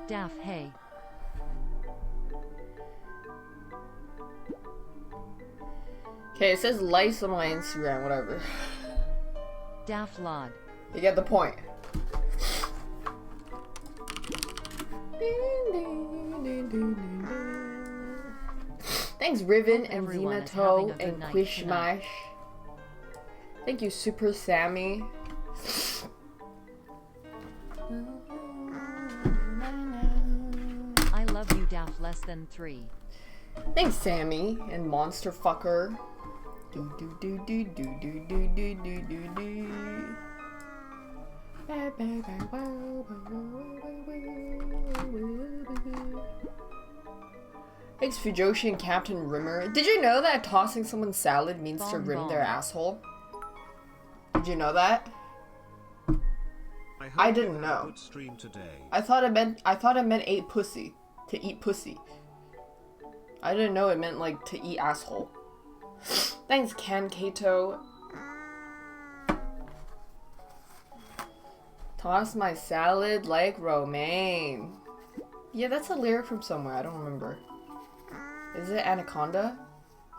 Daff, hey. Okay, it says likes on my Instagram, whatever. Daff Lod. You get the point. Thanks, Riven and Zinato and Quishmash. Thank you, Super Sammy. I love you, Daff less than 3. Thanks, Sammy and Monster Fucker. Do do do do do do do do do do do. Thanks, Fujoshi and Captain Rimmer. Did you know that tossing someone's salad means to rim their asshole? Did you know that? I didn't know. I thought it meant ate pussy. To eat pussy. I didn't know it meant like to eat asshole. Thanks, Can Kato. Toss my salad like romaine. Yeah, that's a lyric from somewhere. I don't remember. Is it Anaconda?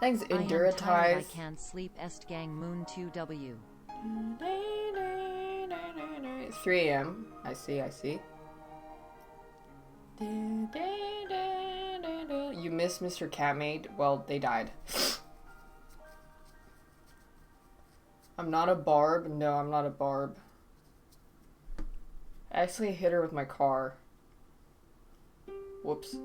Thanks, Enduratize. I can't sleep. Est gang moon 2W. It's 3 a.m. I see. You miss Mr. Catmaid? Well, they died. I'm not a barb. No, I'm not a barb. I actually hit her with my car. Whoops.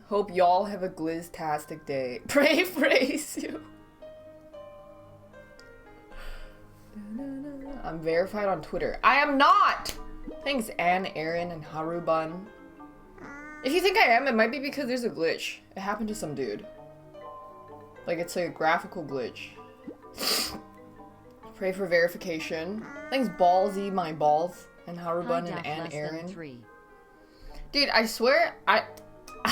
Hope y'all have a gliztastic day. Pray praise you. I'm verified on Twitter. I am not! Thanks, Anne, Aaron, and Harubun. If you think I am, it might be because there's a glitch. It happened to some dude. Like, it's a graphical glitch. Pray for verification. Thanks, Ballsy, my balls, and Harubun and Anne, Aaron. Dude, I swear, I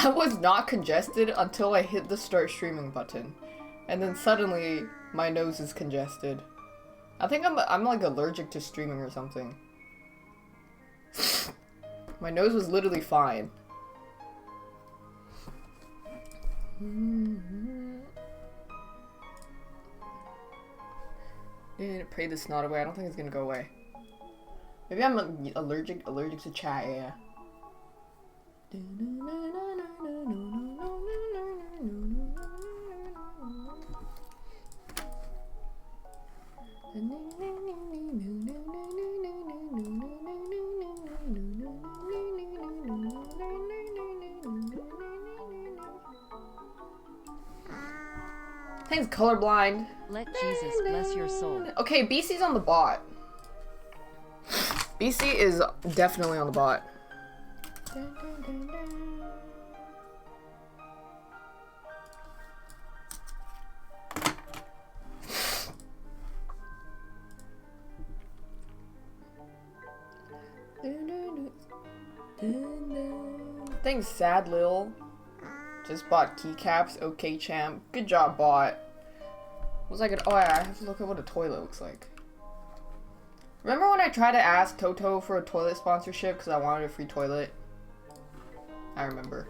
was not congested until I hit the start streaming button. And then suddenly, my nose is congested. I think I'm like allergic to streaming or something. My nose was literally fine. Pray the snot away. I don't think it's gonna go away. Maybe I'm allergic to chat air. Thanks, colorblind. Let Jesus bless your soul. Okay, BC's on the bot. BC is definitely on the bot. Thanks, Sad Lil. Just bought keycaps. Okay, champ. Good job, bot. Was I gonna? Oh, yeah, I have to look at what a toilet looks like. Remember when I tried to ask Toto for a toilet sponsorship because I wanted a free toilet? I remember.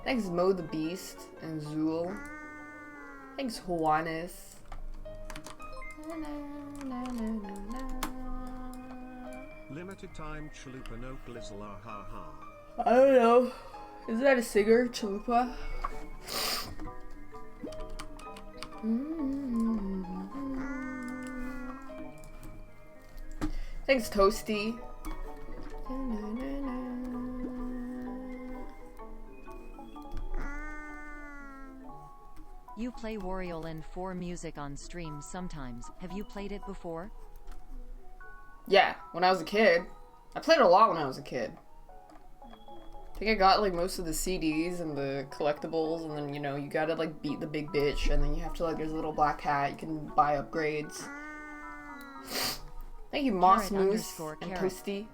Thanks, Mo the Beast and Zool. Thanks, Juanes. Limited time chalupa no glizzle ha ha. I don't know. Is that a singer? Chalupa? Thanks, Toasty. You play Wario Land 4 music on stream sometimes. Have you played it before? Yeah, when I was a kid. I played a lot when I was a kid. I think I got like most of the CDs and the collectibles, and then you know you gotta like beat the big bitch, and then you have to like there's a little black hat. You can buy upgrades. Thank you, Moss Carrot Moose underscore and carrot. Toasty.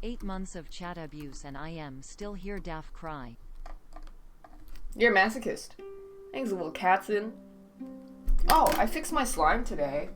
Eight months of chat abuse and I am still here. Daff cry. You're a masochist. Thanks, little Catson. Oh, I fixed my slime today.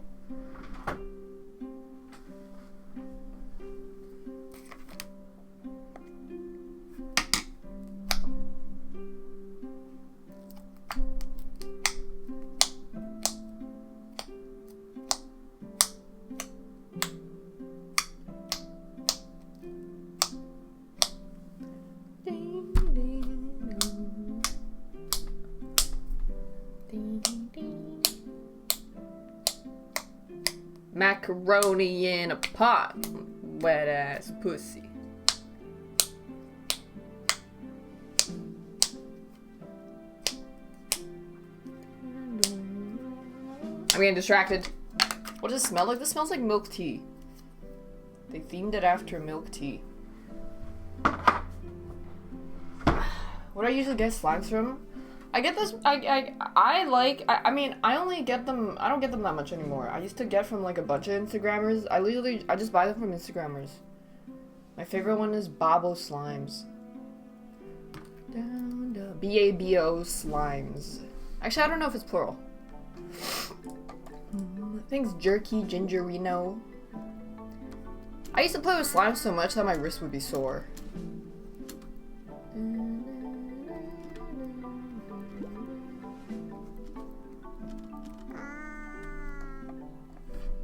Macaroni in a pot, wet ass pussy. I'm getting distracted. What does it smell like? This smells like milk tea. They themed it after milk tea. What do I usually get slimes from? I get this, I mean, I only get them, I don't get them that much anymore. I used to get from like a bunch of Instagrammers. I just buy them from Instagrammers. My favorite one is Babo Slimes. B-A-B-O Slimes. Actually, I don't know if it's plural. Thanks, Jerky Gingerino. I used to play with slime so much that my wrist would be sore.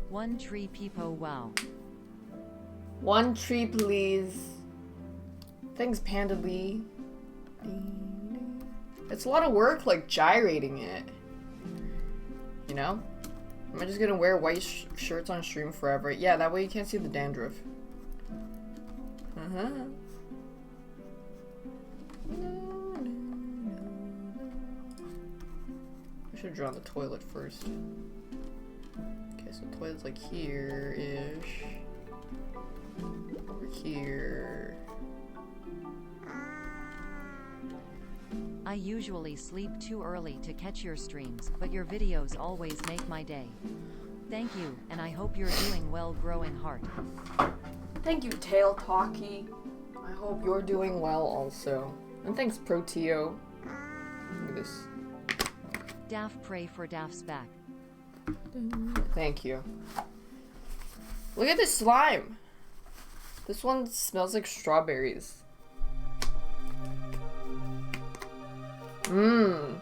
One tree peepo wow. One tree, please. Thanks, Panda Lee. It's a lot of work, like, gyrating it. You know? Am I just gonna wear white shirts on stream forever? Yeah, that way you can't see the dandruff. Uh-huh. I should have drawn the toilet first. Okay, so the toilet's like here-ish. Over here. I usually sleep too early to catch your streams, but your videos always make my day. Thank you, and I hope you're doing well, growing heart. Thank you, Tail Talkie. I hope you're doing well also. And thanks, Proteo. Look at this. Daff, pray for Daff's back. Thank you. Look at this slime. This one smells like strawberries. Mmm.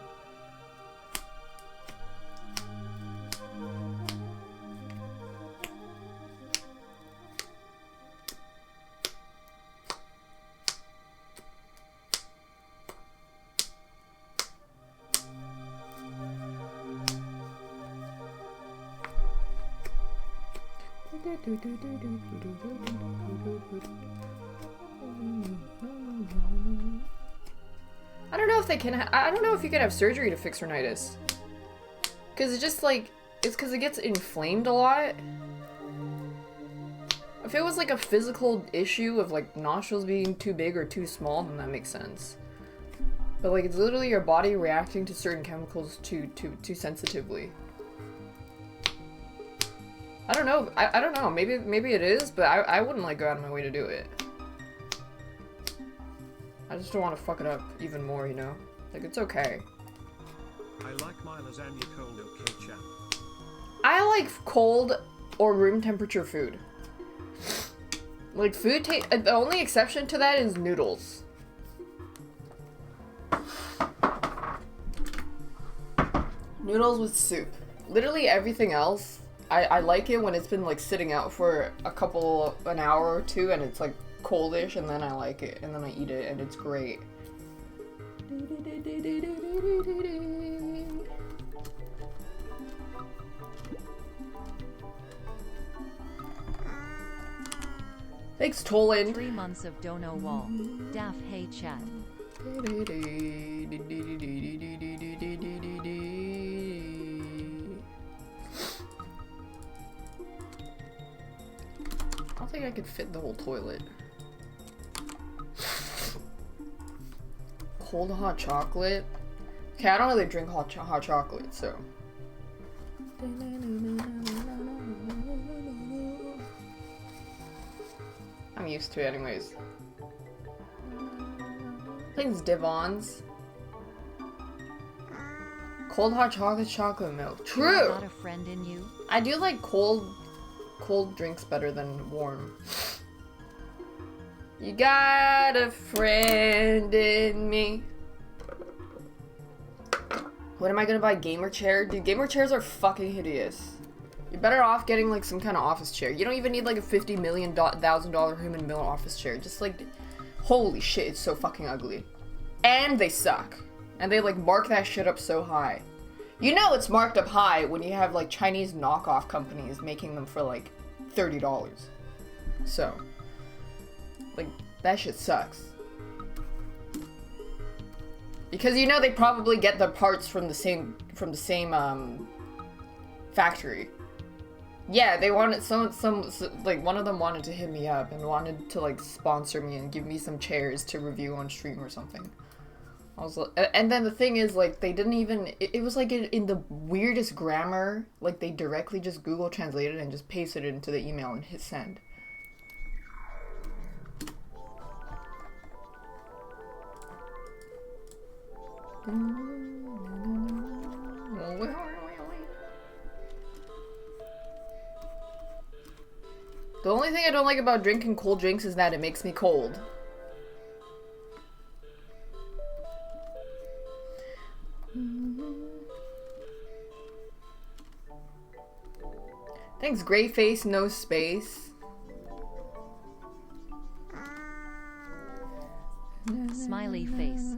I don't know if they can. I don't know if you can have surgery to fix rhinitis. Cause it's just like it's because it gets inflamed a lot. If it was like a physical issue of like nostrils being too big or too small, then that makes sense. But like it's literally your body reacting to certain chemicals too sensitively. I don't know. I don't know. Maybe it is, but I wouldn't like go out of my way to do it. I just don't want to fuck it up even more, you know? Like, it's okay. I like my lasagna cold, okay, champ. I like cold or room temperature food. Like, the only exception to that is noodles. Noodles with soup. Literally everything else, I like it when it's been, like, sitting out for an hour or two and it's, like, coldish, and then I like it, and then I eat it, and it's great. Thanks, Toland. 3 months of dono wall. Daff hey chat. I don't think I could fit the whole toilet. Cold hot chocolate? Okay, I don't really drink hot chocolate, so. I'm used to it anyways. Things Devon's. Cold hot chocolate milk. True! Got a friend in you? I do like cold drinks better than warm. You got a friend in me. When am I gonna buy gamer chair? Dude, gamer chairs are fucking hideous. You're better off getting like some kind of office chair. You don't even need like a $50 million human mill office chair. Just like, holy shit, it's so fucking ugly. And they suck. And they like mark that shit up so high. You know it's marked up high when you have like Chinese knockoff companies making them for like $30. So, like, that shit sucks. Because you know they probably get the parts from the same factory. Yeah, they wanted like one of them wanted to hit me up and wanted to like sponsor me and give me some chairs to review on stream or something. I was like, and then the thing is, like, they didn't even, it was like in the weirdest grammar, like they directly just Google translated and just pasted it into the email and hit send. The only thing I don't like about drinking cold drinks is that it makes me cold. Thanks, gray face, no space. Smiley face.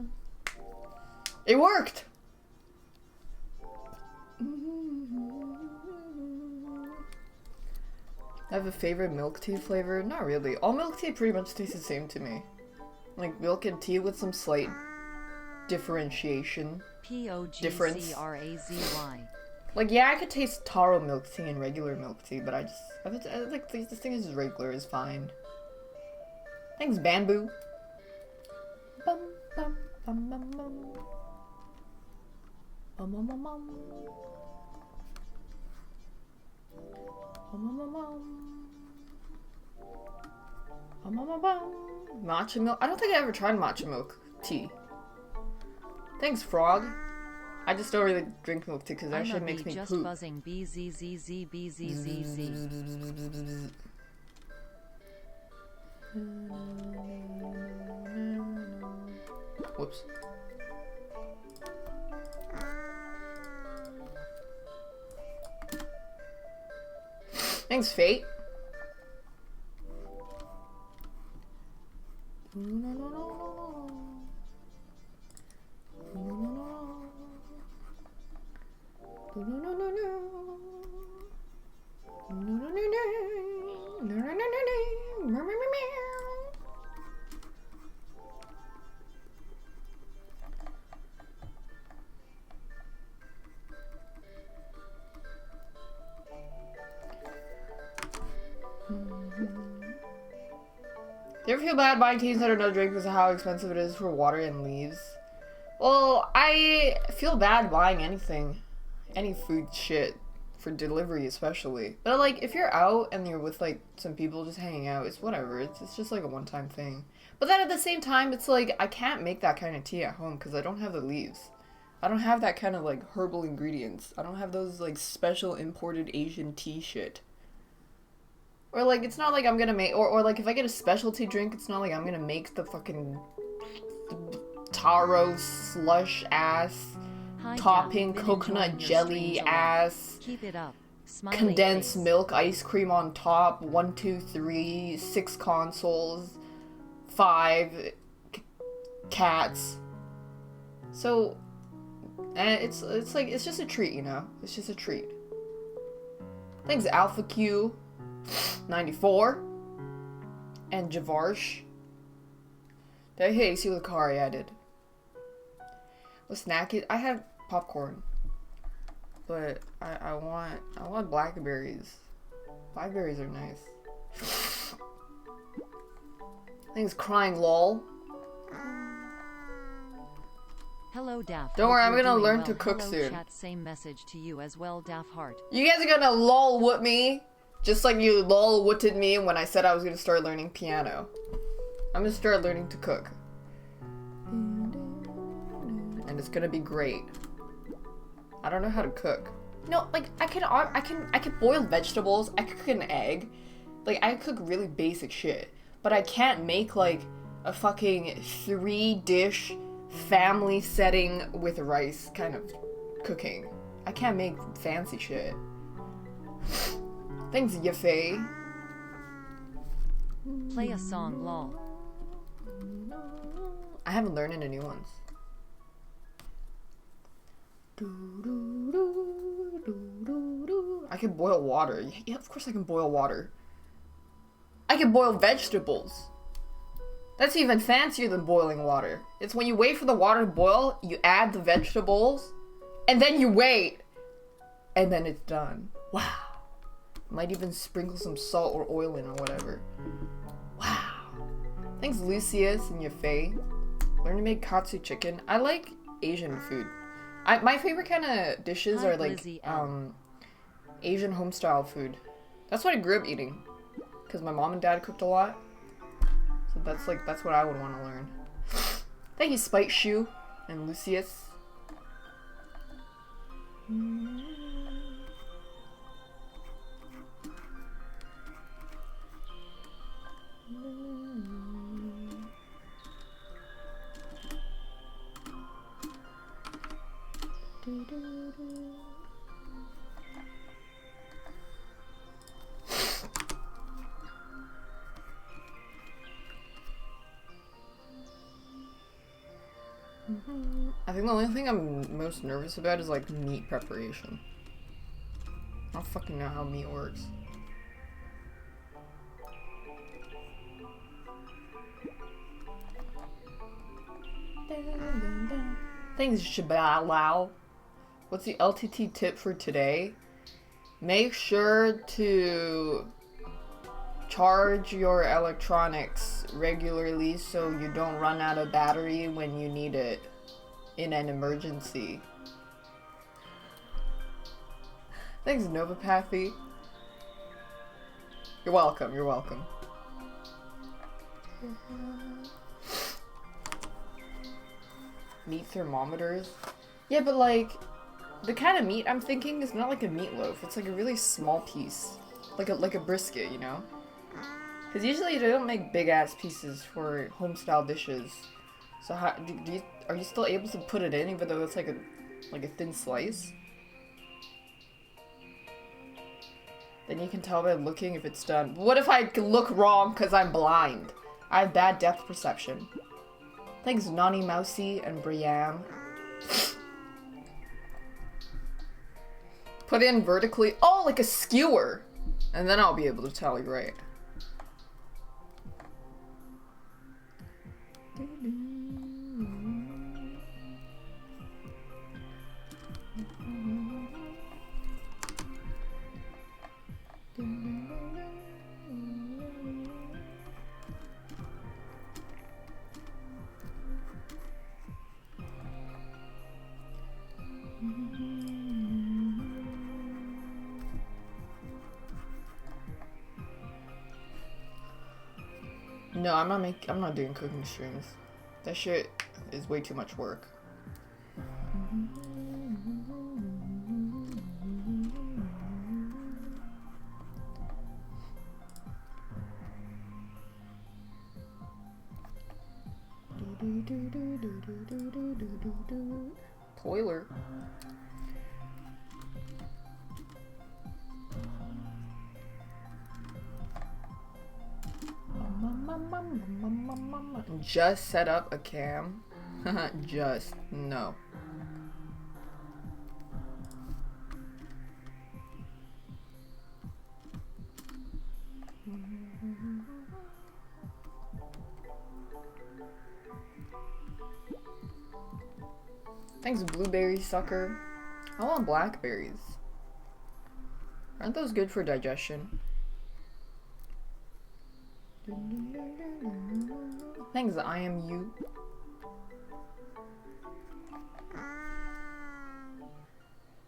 It worked! I have a favorite milk tea flavor? Not really. All milk tea pretty much tastes the same to me. Like milk and tea with some slight differentiation. P-O-G-C-R-A-Z-Y. Like, yeah, I could taste taro milk tea and regular milk tea, but I like this thing is just regular is fine. Thanks, bamboo. Bum, bum, bum, bum, bum. Bum, bum, bum, bum. Bum, bum, bum, bum. Bum, bum, bum, bum. Matcha milk? I don't think I ever tried matcha milk tea. Thanks, frog. I just don't really drink milk tea because that shit makes me just poop. Buzzing BZZZ BZZZ. Whoops. Thanks, Fate. Do you ever feel bad buying tea instead of no drink because of how expensive it is for water and leaves? Well, I feel bad buying anything. Any food shit. For delivery especially. But like, if you're out and you're with like some people just hanging out, it's whatever. It's just like a one-time thing. But then at the same time, it's like, I can't make that kind of tea at home because I don't have the leaves. I don't have that kind of like herbal ingredients. I don't have those like special imported Asian tea shit. Or like, it's not like I'm gonna make, or like if I get a specialty drink, it's not like I'm gonna make the fucking taro slush ass topping coconut jelly ass. Keep it up. Smiley Condensed face. milk ice cream on top. 1, 2, 3, 6 consoles, 5 cats. So, it's like, it's just a treat, you know? It's just a treat. Thanks, Alpha Q 94. and Javarsh. Did I hit AC with a car? Yeah, I did. What snack it? I had popcorn. But I want blackberries. Blackberries are nice. I think it's crying lol. Hello, Daff. Don't worry, I'm Hope you're gonna doing learn well. to cook Hello, soon. Chat, same message to you as well, Daff Heart. You guys are gonna lol with me, just like you lol wooted me when I said I was gonna start learning piano. I'm gonna start learning to cook, and it's gonna be great. I don't know how to cook. No, like I can boil vegetables. I could cook an egg. Like I cook really basic shit, but I can't make like a fucking 3-dish family setting with rice kind of cooking. I can't make fancy shit. Thanks, Yafei. Play a song, lol. I haven't learned any new ones. I can boil water. Yeah, of course I can boil water. I can boil vegetables. That's even fancier than boiling water. It's when you wait for the water to boil, you add the vegetables, and then you wait. And then it's done. Wow. Might even sprinkle some salt or oil in or whatever. Wow. Thanks, Lucius and Yafei. Learn to make katsu chicken. I like Asian food. My favorite kind of dishes Hi, are like Lizzie L. Asian home-style food. That's what I grew up eating. Because my mom and dad cooked a lot. So that's what I would want to learn. Thank you, Spite Shoe and Lucius. I think the only thing I'm most nervous about is like meat preparation. I don't fucking know how meat works. Thanks, Shabalao. What's the LTT tip for today? Make sure to charge your electronics regularly so you don't run out of battery when you need it in an emergency. Thanks, Novapathy. You're welcome, you're welcome. Meat thermometers? Yeah, but like, the kind of meat I'm thinking is not like a meatloaf. It's like a really small piece. Like a brisket, you know? Because usually they don't make big ass pieces for home style dishes. So how are you still able to put it in even though it's like a thin slice? Then you can tell by looking if it's done. What if I look wrong because I'm blind? I have bad depth perception. Thanks, Nani Mousy and Briam. Put in vertically. Oh, like a skewer. And then I'll be able to tell you right. No, I'm not doing cooking streams. That shit is way too much work. Toiler. Just set up a cam. Just no. Thanks, blueberry sucker. I want blackberries. Aren't those good for digestion? Thanks, I am you.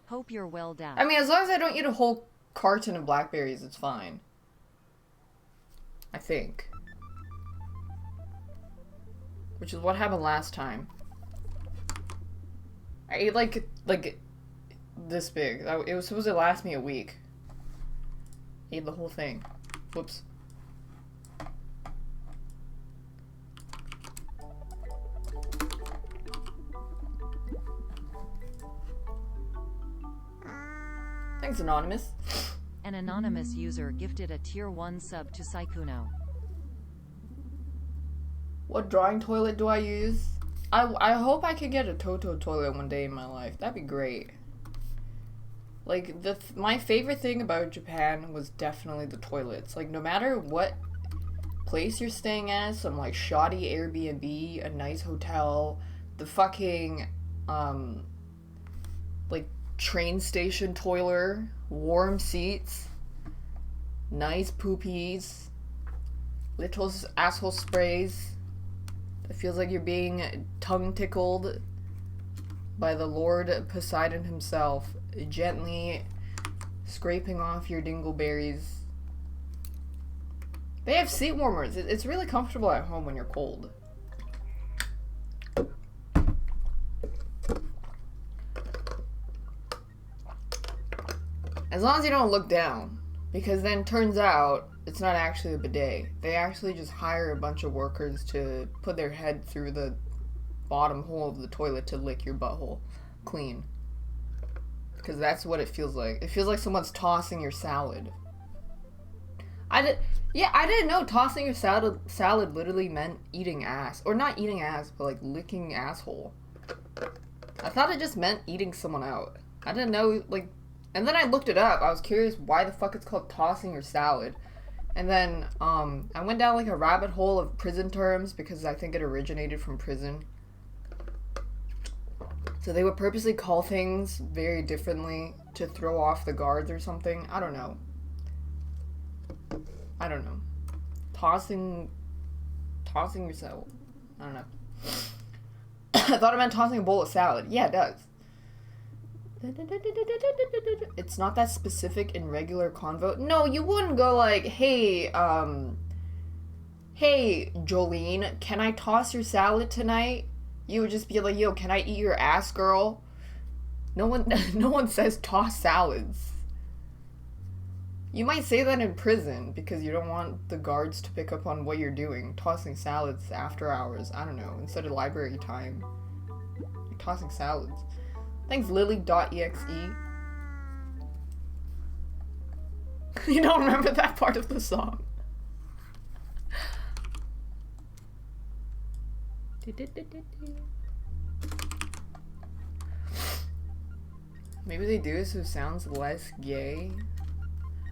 Hope you're well, Dad. I mean, as long as I don't eat a whole carton of blackberries, it's fine. I think. Which is what happened last time. I ate like this big. It was supposed to last me a week. Ate the whole thing. Whoops. Thanks, Anonymous. An anonymous user gifted a tier 1 sub to Saikuno. What drawing toilet do I use? I hope I could get a Toto toilet one day in my life. That'd be great. Like, my favorite thing about Japan was definitely the toilets. Like, no matter what place you're staying at, some, like, shoddy Airbnb, a nice hotel, the fucking, like, train station toilet, warm seats, nice poopies, little asshole sprays. It feels like you're being tongue tickled by the Lord Poseidon himself, gently scraping off your dingleberries. They have seat warmers. It's really comfortable at home when you're cold. As long as you don't look down, because then turns out it's not actually a bidet. They actually just hire a bunch of workers to put their head through the bottom hole of the toilet to lick your butthole clean. Because that's what it feels like. It feels like someone's tossing your salad. I didn't know tossing your salad literally meant eating ass. Or not eating ass, but like licking asshole. I thought it just meant eating someone out. I didn't know, like... And then I looked it up. I was curious why the fuck it's called tossing your salad. And then, I went down like a rabbit hole of prison terms because I think it originated from prison. So they would purposely call things very differently to throw off the guards or something. I don't know. Tossing your salad. I don't know. I thought it meant tossing a bowl of salad. Yeah, it does. It's not that specific in regular convo. No, you wouldn't go like, hey, hey, Jolene, can I toss your salad tonight? You would just be like, yo, can I eat your ass, girl? No one says toss salads. You might say that in prison because you don't want the guards to pick up on what you're doing. Tossing salads after hours. I don't know. Instead of library time. You're tossing salads. Thanks, Lily.exe. You don't remember that part of the song. Maybe they do it so it sounds less gay.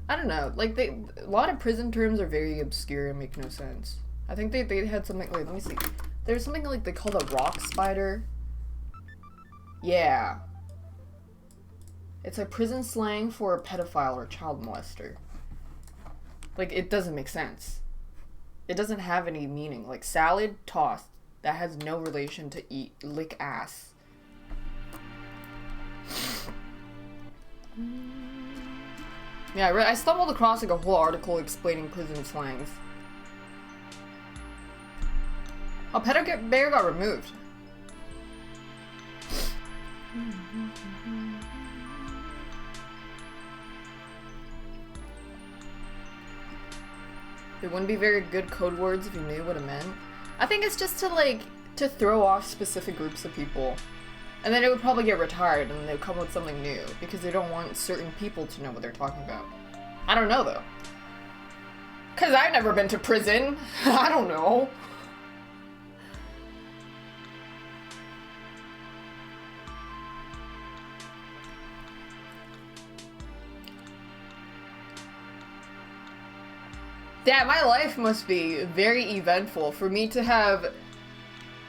I don't know. Like, a lot of prison terms are very obscure and make no sense. I think they had something like, let me see. There's something like they called a rock spider. Yeah. It's a prison slang for a pedophile or a child molester. Like, it doesn't make sense. It doesn't have any meaning. Like, salad, tossed. That has no relation to lick ass. Yeah, I stumbled across like a whole article explaining prison slangs. Oh, Pedo Bear got removed. It wouldn't be very good code words if you knew what it meant. I think it's just to throw off specific groups of people. And then it would probably get retired and they would come up with something new because they don't want certain people to know what they're talking about. I don't know though. Cause I've never been to prison. I don't know. Yeah, my life must be very eventful for me to have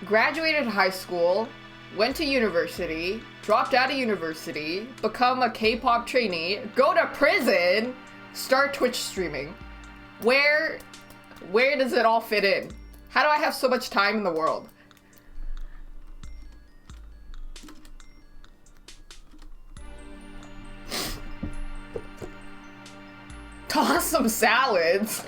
graduated high school, went to university, dropped out of university, become a K-pop trainee, go to prison, start Twitch streaming. Where does it all fit in? How do I have so much time in the world? Toss some salads.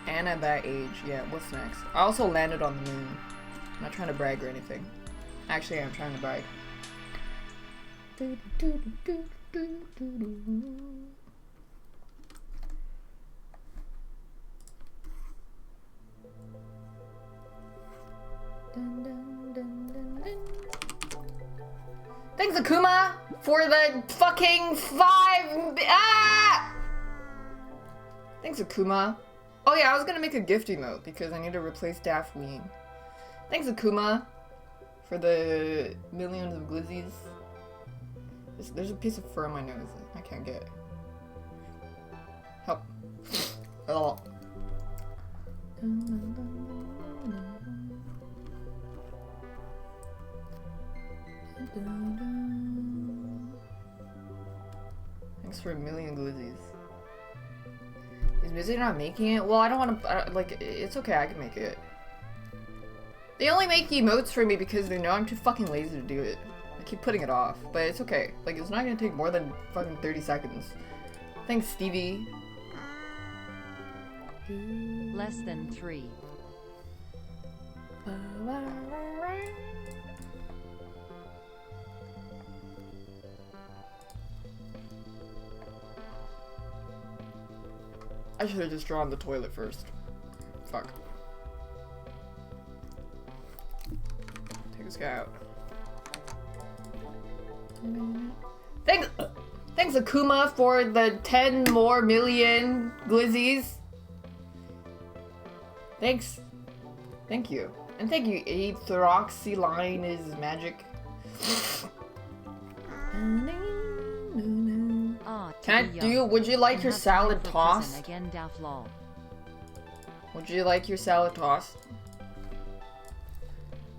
And at that age, yeah, what's next? I also landed on the moon. I'm not trying to brag or anything. Actually, I'm trying to brag. Thanks, Akuma, for the fucking 5. Ah! Thanks, Akuma. Oh yeah, I was gonna make a gift emote because I need to replace Daphne. Thanks, Akuma, for the millions of glizzies. There's a piece of fur on my nose that I can't get. Help. Oh. Thanks for a million glizzies. Is Music not making it? Well, I don't want to, like, it's okay, I can make it. They only make emotes for me because they know I'm too fucking lazy to do it. I keep putting it off, but it's okay. Like, it's not gonna take more than fucking 30 seconds. Thanks, Stevie. Less than 3. I should have just drawn the toilet first. Fuck. Take this guy out. Thanks Akuma for the 10 more million glizzies. Thanks. Thank you. And thank you, Aethroxyline is magic. Would you like your salad tossed? Again, Would you like your salad tossed?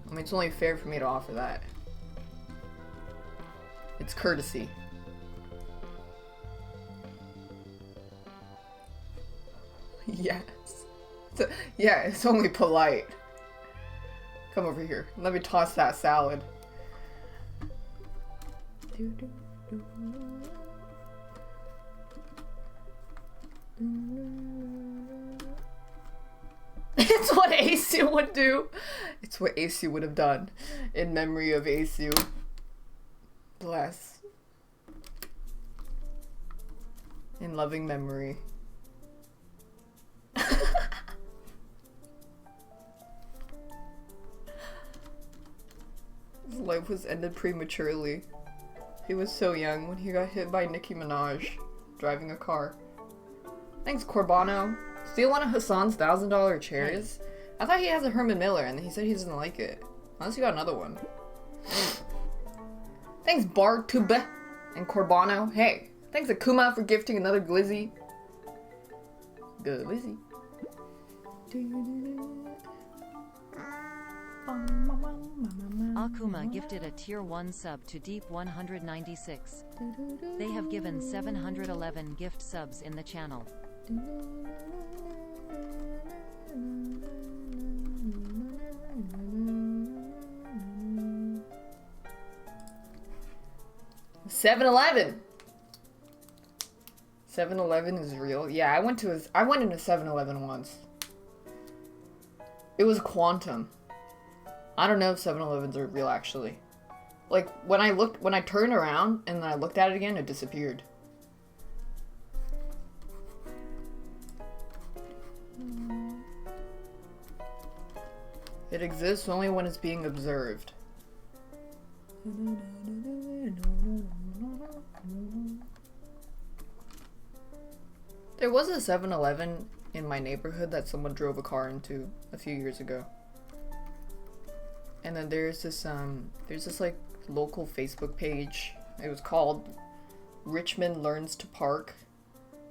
I mean, it's only fair for me to offer that. It's courtesy. Yes. Yeah, it's only polite. Come over here. Let me toss that salad. It's what Asu would do. It's what Asu would have done. In memory of Asu. Bless. In loving memory. His life was ended prematurely. He was so young when he got hit by Nicki Minaj driving a car. Thanks, Corbano. Steal one of Hassan's $1,000 chairs? I thought he has a Herman Miller and he said he doesn't like it. Unless you got another one. Thanks, Bartube and Corbano. Hey, thanks Akuma for gifting another glizzy. Glizzy. Akuma gifted a tier 1 sub to Deep 196. They have given 711 gift subs in the channel. $7-Eleven. 7-Eleven is real. Yeah, I went into 7-Eleven once. It was Quantum. I don't know if 7-Elevens are real actually. Like when I turned around and then I looked at it again, it disappeared. It exists only when it's being observed. There was a 7-Eleven in my neighborhood that someone drove a car into a few years ago. And then there's this like local Facebook page. It was called Richmond learns to park.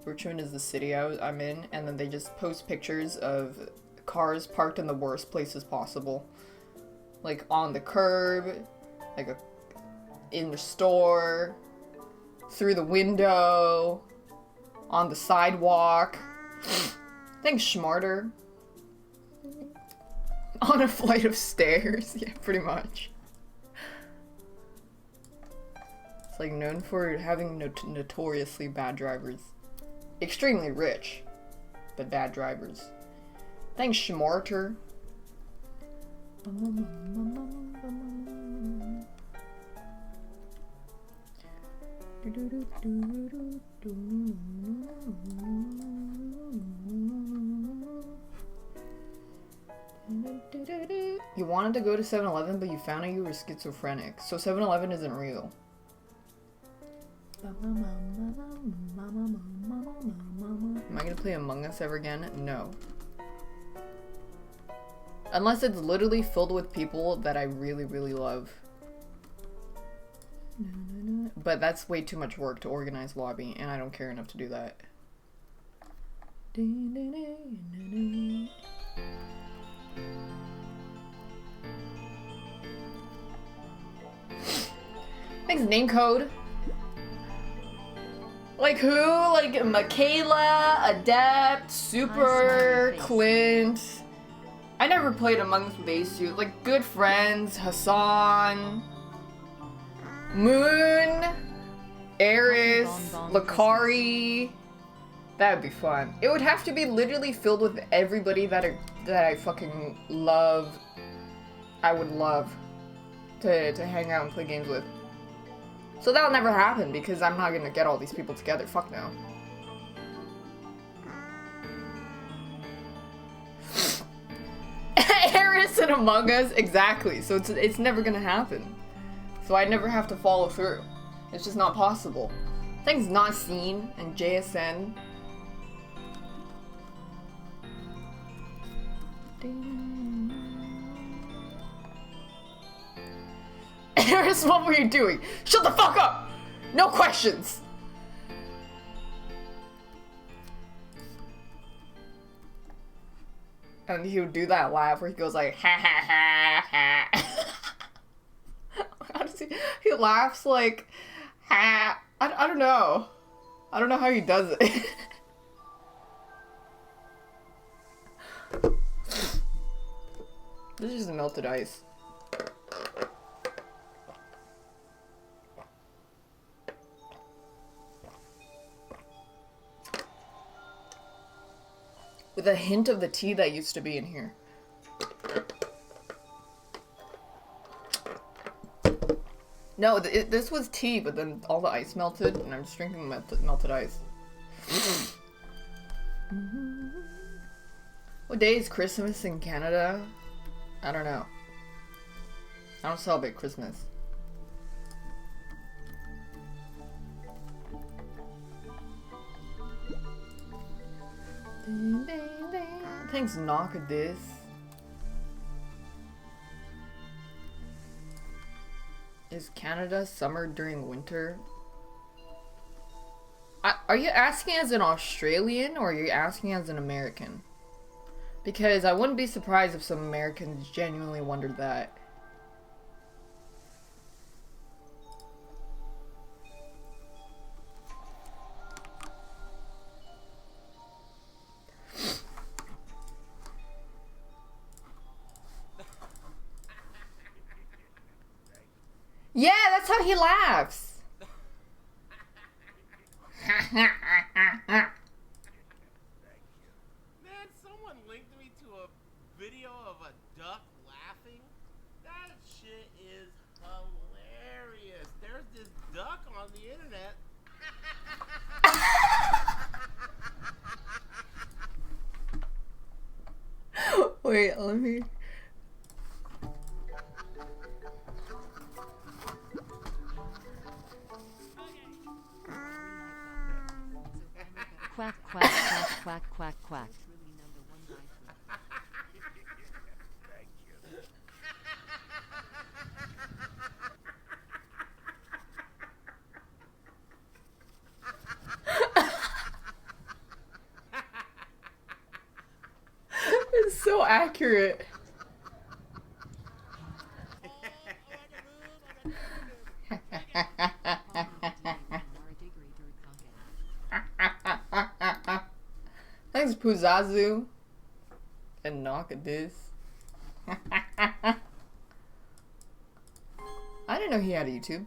Richmond is the city I'm in, and then they just post pictures of cars parked in the worst places possible. Like on the curb, like in the store, through the window, on the sidewalk. Thanks, Schmarter. On a flight of stairs. Yeah, pretty much. It's like known for having notoriously bad drivers. Extremely rich, but bad drivers. Thanks, Schmarter. You wanted to go to 7-Eleven, but you found out you were schizophrenic. So 7-Eleven isn't real. Am I gonna play Among Us ever again? No. Unless it's literally filled with people that I really, really love. But that's way too much work to organize lobby, and I don't care enough to do that. Thanks, name code. Like who? Like Michaela, Adept, Super, Clint. I never played Among Us with Asu. Like good friends, Hassan, Moon, Eris, Lakari. That would be fun. It would have to be literally filled with everybody that I fucking love. I would love to hang out and play games with. So that'll never happen because I'm not gonna get all these people together. Fuck no. Eris and Among Us, exactly. So it's never gonna happen. So I never have to follow through. It's just not possible. Thanks, Not Seen and JSN. Eris, what were you doing? Shut the fuck up! No questions! And he would do that laugh where he goes like, ha ha ha ha. How does he laughs like, ha. I don't know. I don't know how he does it. This is just melted ice. With a hint of the tea that used to be in here. No, this was tea, but then all the ice melted, and I'm just drinking melted ice. What day is Christmas in Canada? I don't know. I don't celebrate Christmas. Thanks, Knock-a-Dis. Is Canada summer during winter? Are you asking as an Australian or are you asking as an American? Because I wouldn't be surprised if some Americans genuinely wondered that. Yeah, that's how he laughs. Man, someone linked me to a video of a duck laughing. That shit is hilarious. There's this duck on the internet. Wait, let me... Quack, quack, quack, quack, quack, quack. accurate. Thanks, Puzazu. And knock at this. I didn't know he had a YouTube.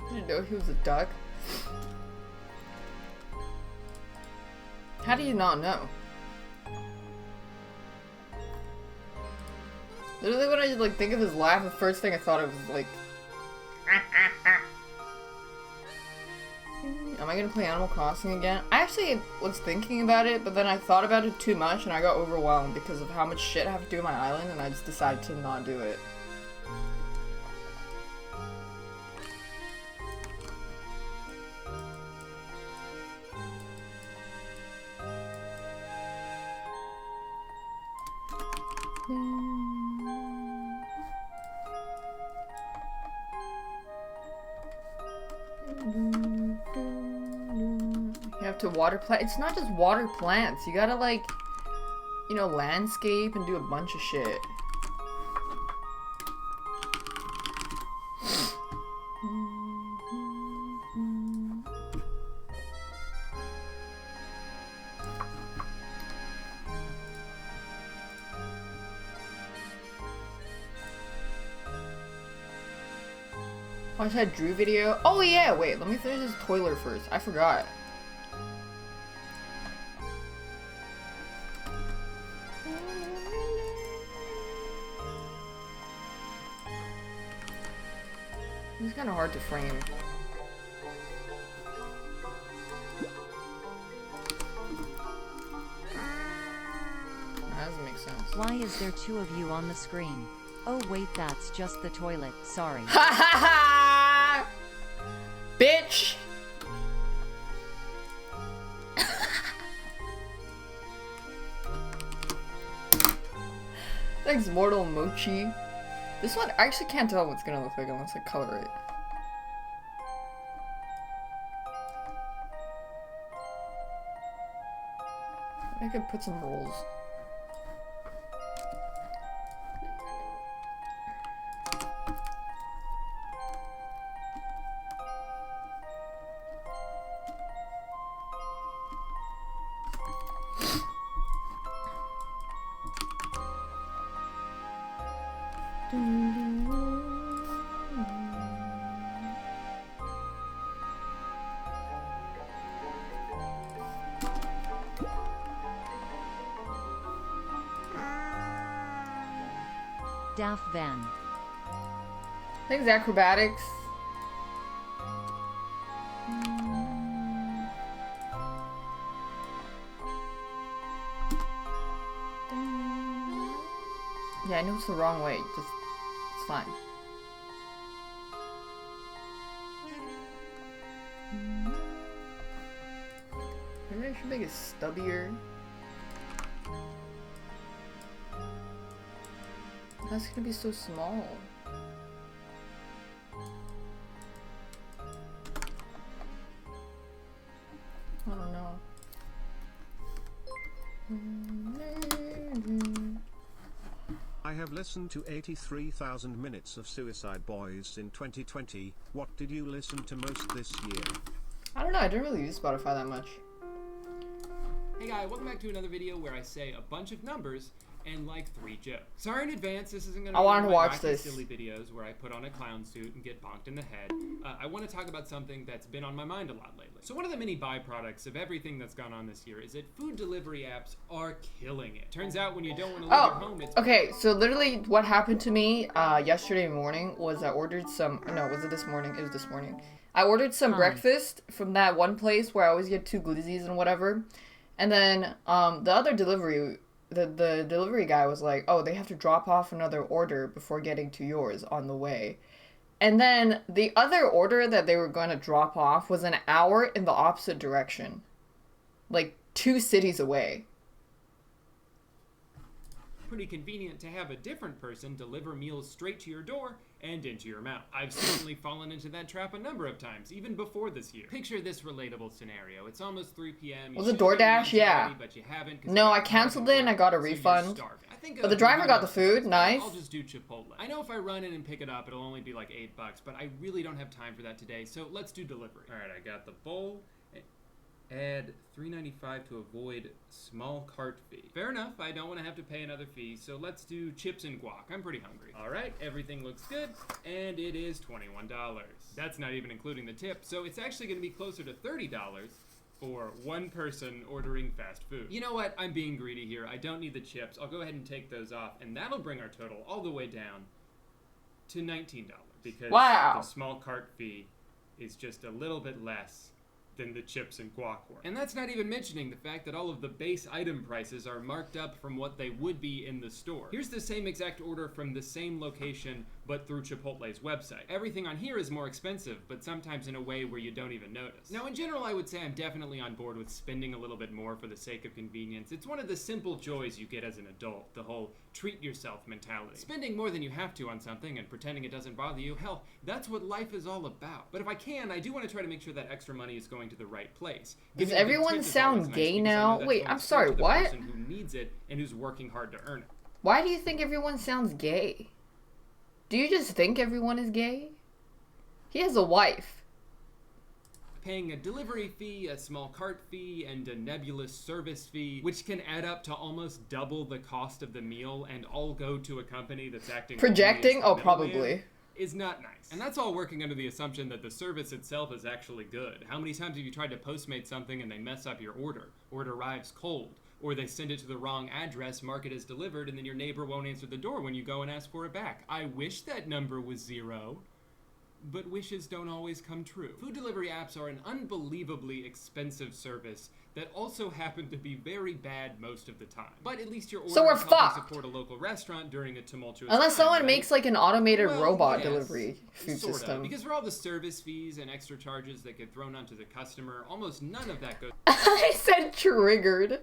I didn't know he was a duck. How do you not know? Literally when I like think of his laugh, the first thing I thought it was like am I gonna play Animal Crossing again? I actually was thinking about it, but then I thought about it too much and I got overwhelmed because of how much shit I have to do on my island, and I just decided to not do it. You have to water plant. It's not just water plants. You gotta like, you know, landscape and do a bunch of shit. Watch that Drew video. Oh yeah, wait, let me finish this toilet first. I forgot. It's kind of hard to frame. That doesn't make sense. Why is there two of you on the screen? Oh wait, that's just the toilet. Sorry. Ha ha ha! Bitch! Thanks, Mortal Mochi. This one, I actually can't tell what it's gonna look like unless I color it. I could put some rolls. Daft Van. Thanks, Acrobatics. Yeah, I know it's the wrong way. Just, it's fine. Maybe I should make it stubbier. That's gonna be so small. I don't know. I have listened to 83,000 minutes of Suicide Boys in 2020. What did you listen to most this year? I don't know, I don't really use Spotify that much. Hey guys, welcome back to another video where I say a bunch of numbers and like 3 jokes. Sorry in advance, this isn't gonna be one of my wacky, silly videos where I put on a clown suit and get bonked in the head. I want to talk about something that's been on my mind a lot lately. So one of the many byproducts of everything that's gone on this year is that food delivery apps are killing it. Turns out when you don't want to leave your home, it's... Okay, so literally what happened to me yesterday morning was I ordered some... No, was it this morning? It was this morning. I ordered some breakfast from that one place where I always get 2 glizzies and whatever. And then the other delivery... The delivery guy was like, oh, they have to drop off another order before getting to yours on the way. And then the other order that they were going to drop off was an hour in the opposite direction. Like 2 cities away. Pretty convenient to have a different person deliver meals straight to your door and into your mouth. I've certainly fallen into that trap a number of times, even before this year. Picture this relatable scenario. It's almost 3 p.m. Was it DoorDash? Yeah. Already, but you haven't. No, I canceled it and I got a refund. But the driver got the food. Nice. I'll just do Chipotle. I know if I run in and pick it up, it'll only be like $8, but I really don't have time for that today, so let's do delivery. All right, I got the bowl. Add $3.95 to avoid small cart fee. Fair enough, I don't want to have to pay another fee, so let's do chips and guac. I'm pretty hungry. All right, everything looks good, and it is $21. That's not even including the tip, so it's actually going to be closer to $30 for one person ordering fast food. You know what? I'm being greedy here. I don't need the chips. I'll go ahead and take those off, and that'll bring our total all the way down to $19 because the small cart fee is just a little bit less than the chips and guac were. And that's not even mentioning the fact that all of the base item prices are marked up from what they would be in the store. Here's the same exact order from the same location, but through Chipotle's website. Everything on here is more expensive, but sometimes in a way where you don't even notice. Now, in general, I would say I'm definitely on board with spending a little bit more for the sake of convenience. It's one of the simple joys you get as an adult, the whole treat yourself mentality. Spending more than you have to on something and pretending it doesn't bother you, hell, that's what life is all about. But if I can, I do want to try to make sure that extra money is going to the right place. Does everyone sound gay now? Wait, I'm sorry, what? The person who needs it and who's working hard to earn it. Why do you think everyone sounds gay? Do you just think everyone is gay? He has a wife. Paying a delivery fee, a small cart fee, and a nebulous service fee, which can add up to almost double the cost of the meal and all go to a company that's acting projecting? Oh, probably. Is not nice. And that's all working under the assumption that the service itself is actually good. How many times have you tried to Postmate something and they mess up your order, or it arrives cold, or they send it to the wrong address, mark it as delivered, and then your neighbor won't answer the door when you go and ask for it back? I wish that number was 0. But wishes don't always come true. Food delivery apps are an unbelievably expensive service that also happen to be very bad most of the time. But at least your order so we're helping fucked. Support a local restaurant during a tumultuous Unless time, someone right? makes like an automated robot delivery food sorta, system. Because for all the service fees and extra charges that get thrown onto the customer, almost none of that goes I said triggered.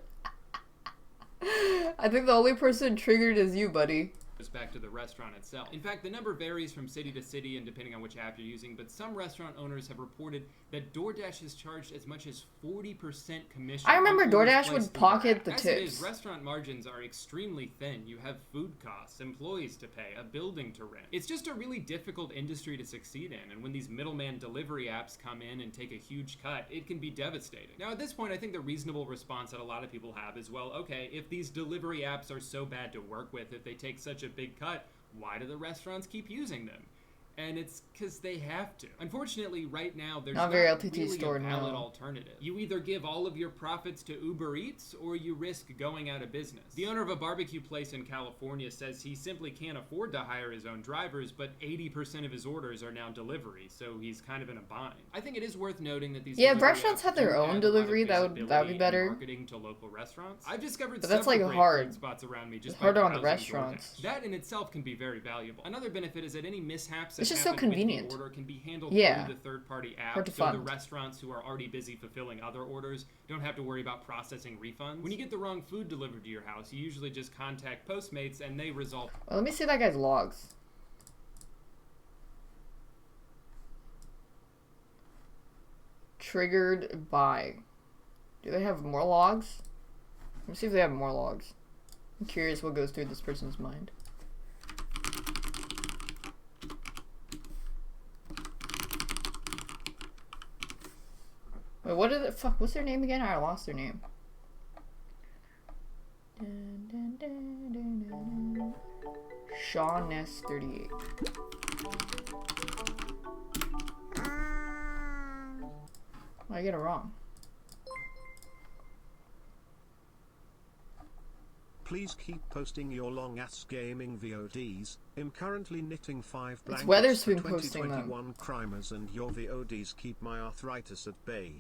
I think the only person triggered is you, buddy. back to the restaurant itself. In fact, the number varies from city to city and depending on which app you're using, but some restaurant owners have reported that DoorDash has charged as much as 40% commission. I remember DoorDash would pocket the tips. tips. As it is, restaurant margins are extremely thin. You have food costs, employees to pay, a building to rent. It's just a really difficult industry to succeed in, and when these middleman delivery apps come in and take a huge cut, it can be devastating. Now, at this point, I think the reasonable response that a lot of people have is, well, okay, if these delivery apps are so bad to work with, if they take such a big cut, why do the restaurants keep using them? And it's because they have to. Unfortunately, right now, there's not very really LTT store a valid now. alternative. You either give all of your profits to Uber Eats, or you risk going out of business. The owner of a barbecue place in California says he simply can't afford to hire his own drivers, but 80% of his orders are now delivery, so he's kind of in a bind. I think it is worth noting that these if delivery restaurants apps had their do own add a lot of delivery, that would visibility be better. and marketing to local restaurants. I've discovered But that's, several like, great hard. food spots around me just It's by harder on the browsing restaurants. DoorDash. That in itself can be very valuable. Another benefit is that any mishaps that It's just so happen with the convenient. order can be handled Yeah. through the third-party app, Hard to so the fund. restaurants who are already busy fulfilling other orders don't have to worry about processing refunds. When you get the wrong food delivered to your house, you usually just contact Postmates and they resolve. Well, let me see that guy's logs. Triggered by. Do they have more logs? Let me see if they have more logs. I'm curious what goes through this person's mind. Wait, what is it? Fuck, what's their name again? I lost their name. Shaw Ness 38. I get it wrong. Please keep posting your long-ass gaming VODs. I'm currently knitting 5 blankets Weatherspoon for posting them. 2021 crimers, and your VODs keep my arthritis at bay.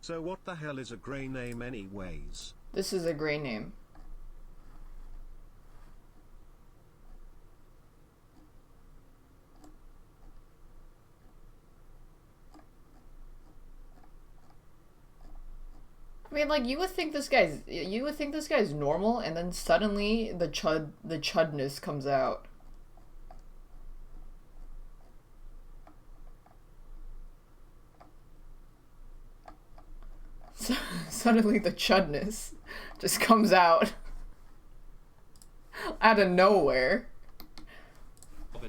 So what the hell is a grey name anyways? This is a gray name. I mean, like, you would think this guy's normal, and then suddenly the chudness comes out. Suddenly the chudness just comes out out of nowhere.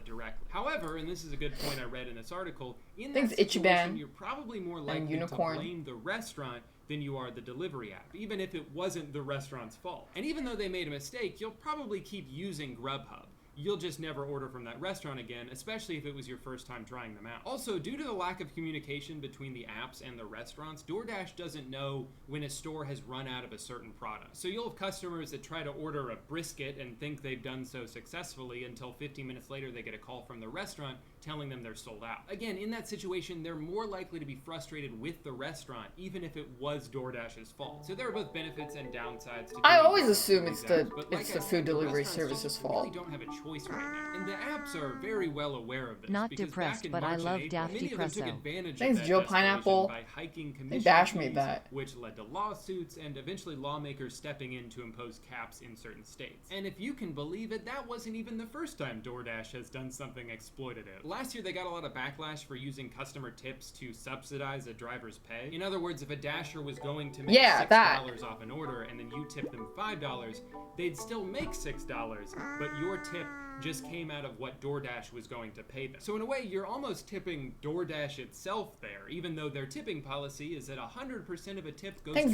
Directly. However, and this is a good point I read in this article, in Thanks, that situation, Ichiban you're probably more likely to blame the restaurant than you are the delivery app, even if it wasn't the restaurant's fault. And even though they made a mistake, you'll probably keep using Grubhub. You'll just never order from that restaurant again, especially if it was your first time trying them out. Also, due to the lack of communication between the apps and the restaurants, DoorDash doesn't know when a store has run out of a certain product. So you'll have customers that try to order a brisket and think they've done so successfully until 15 minutes later they get a call from the restaurant telling them they're sold out. Again, in that situation, they're more likely to be frustrated with the restaurant, even if it was DoorDash's fault. So there are both benefits and downsides to I always assume it's apps, the food delivery service's fault. Really don't have a choice right now. And the apps are very well aware of this. Not depressed, but I love Daphne Presso. Thanks, Joe Pineapple. By hiking They Dash commission made fees, that. which led to lawsuits and eventually lawmakers stepping in to impose caps in certain states. And if you can believe it, that wasn't even the first time DoorDash has done something exploitative. Last year, they got a lot of backlash for using customer tips to subsidize a driver's pay. In other words, if a Dasher was going to make $6 off an order and then you tip them $5, they'd still make $6, but your tip just came out of what DoorDash was going to pay them. So in a way, you're almost tipping DoorDash itself there, even though their tipping policy is that 100% of a tip goes directly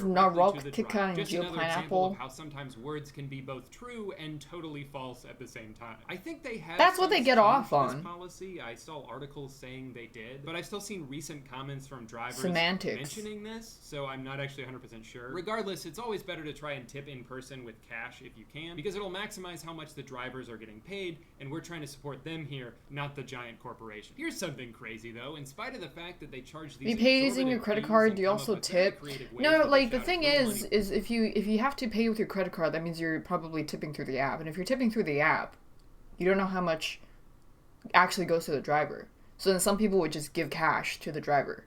to the driver. Just another example of how sometimes words can be both true and totally false at the same time. I think they have. That's what they get off on. This policy. I saw articles saying they did, but I've still seen recent comments from drivers mentioning this, so I'm not actually 100% sure. Regardless, it's always better to try and tip in person with cash if you can, because it'll maximize how much the drivers are getting paid, and we're trying to support them here, not the giant corporation. Here's something crazy though. In spite of the fact that they charge these, you pay using your credit card, do you also tip? No, like the thing is if you have to pay with your credit card, that means you're probably tipping through the app. And if you're tipping through the app, you don't know how much actually goes to the driver. So then some people would just give cash to the driver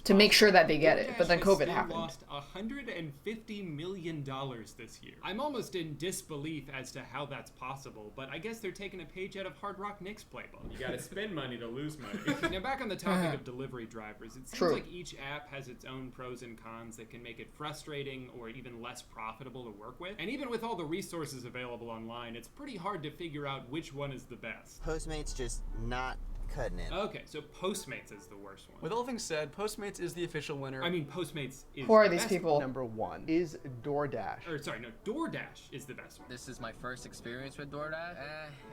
to make sure that they get it, but then COVID happened. Lost $150 million this year. I'm almost in disbelief as to how that's possible, but I guess they're taking a page out of Hard Rock Nick's playbook. You gotta spend money to lose money. Now back on the topic of delivery drivers, it seems like each app has its own pros and cons that can make it frustrating or even less profitable to work with. And even with all the resources available online, it's pretty hard to figure out which one is the best. Postmates just not cutting it. Okay, so Postmates is the worst one. With all things said, Postmates is the official winner. I mean, Postmates is Who are the these best people? Number one is DoorDash. Or sorry, no, DoorDash is the best one. This is my first experience with DoorDash.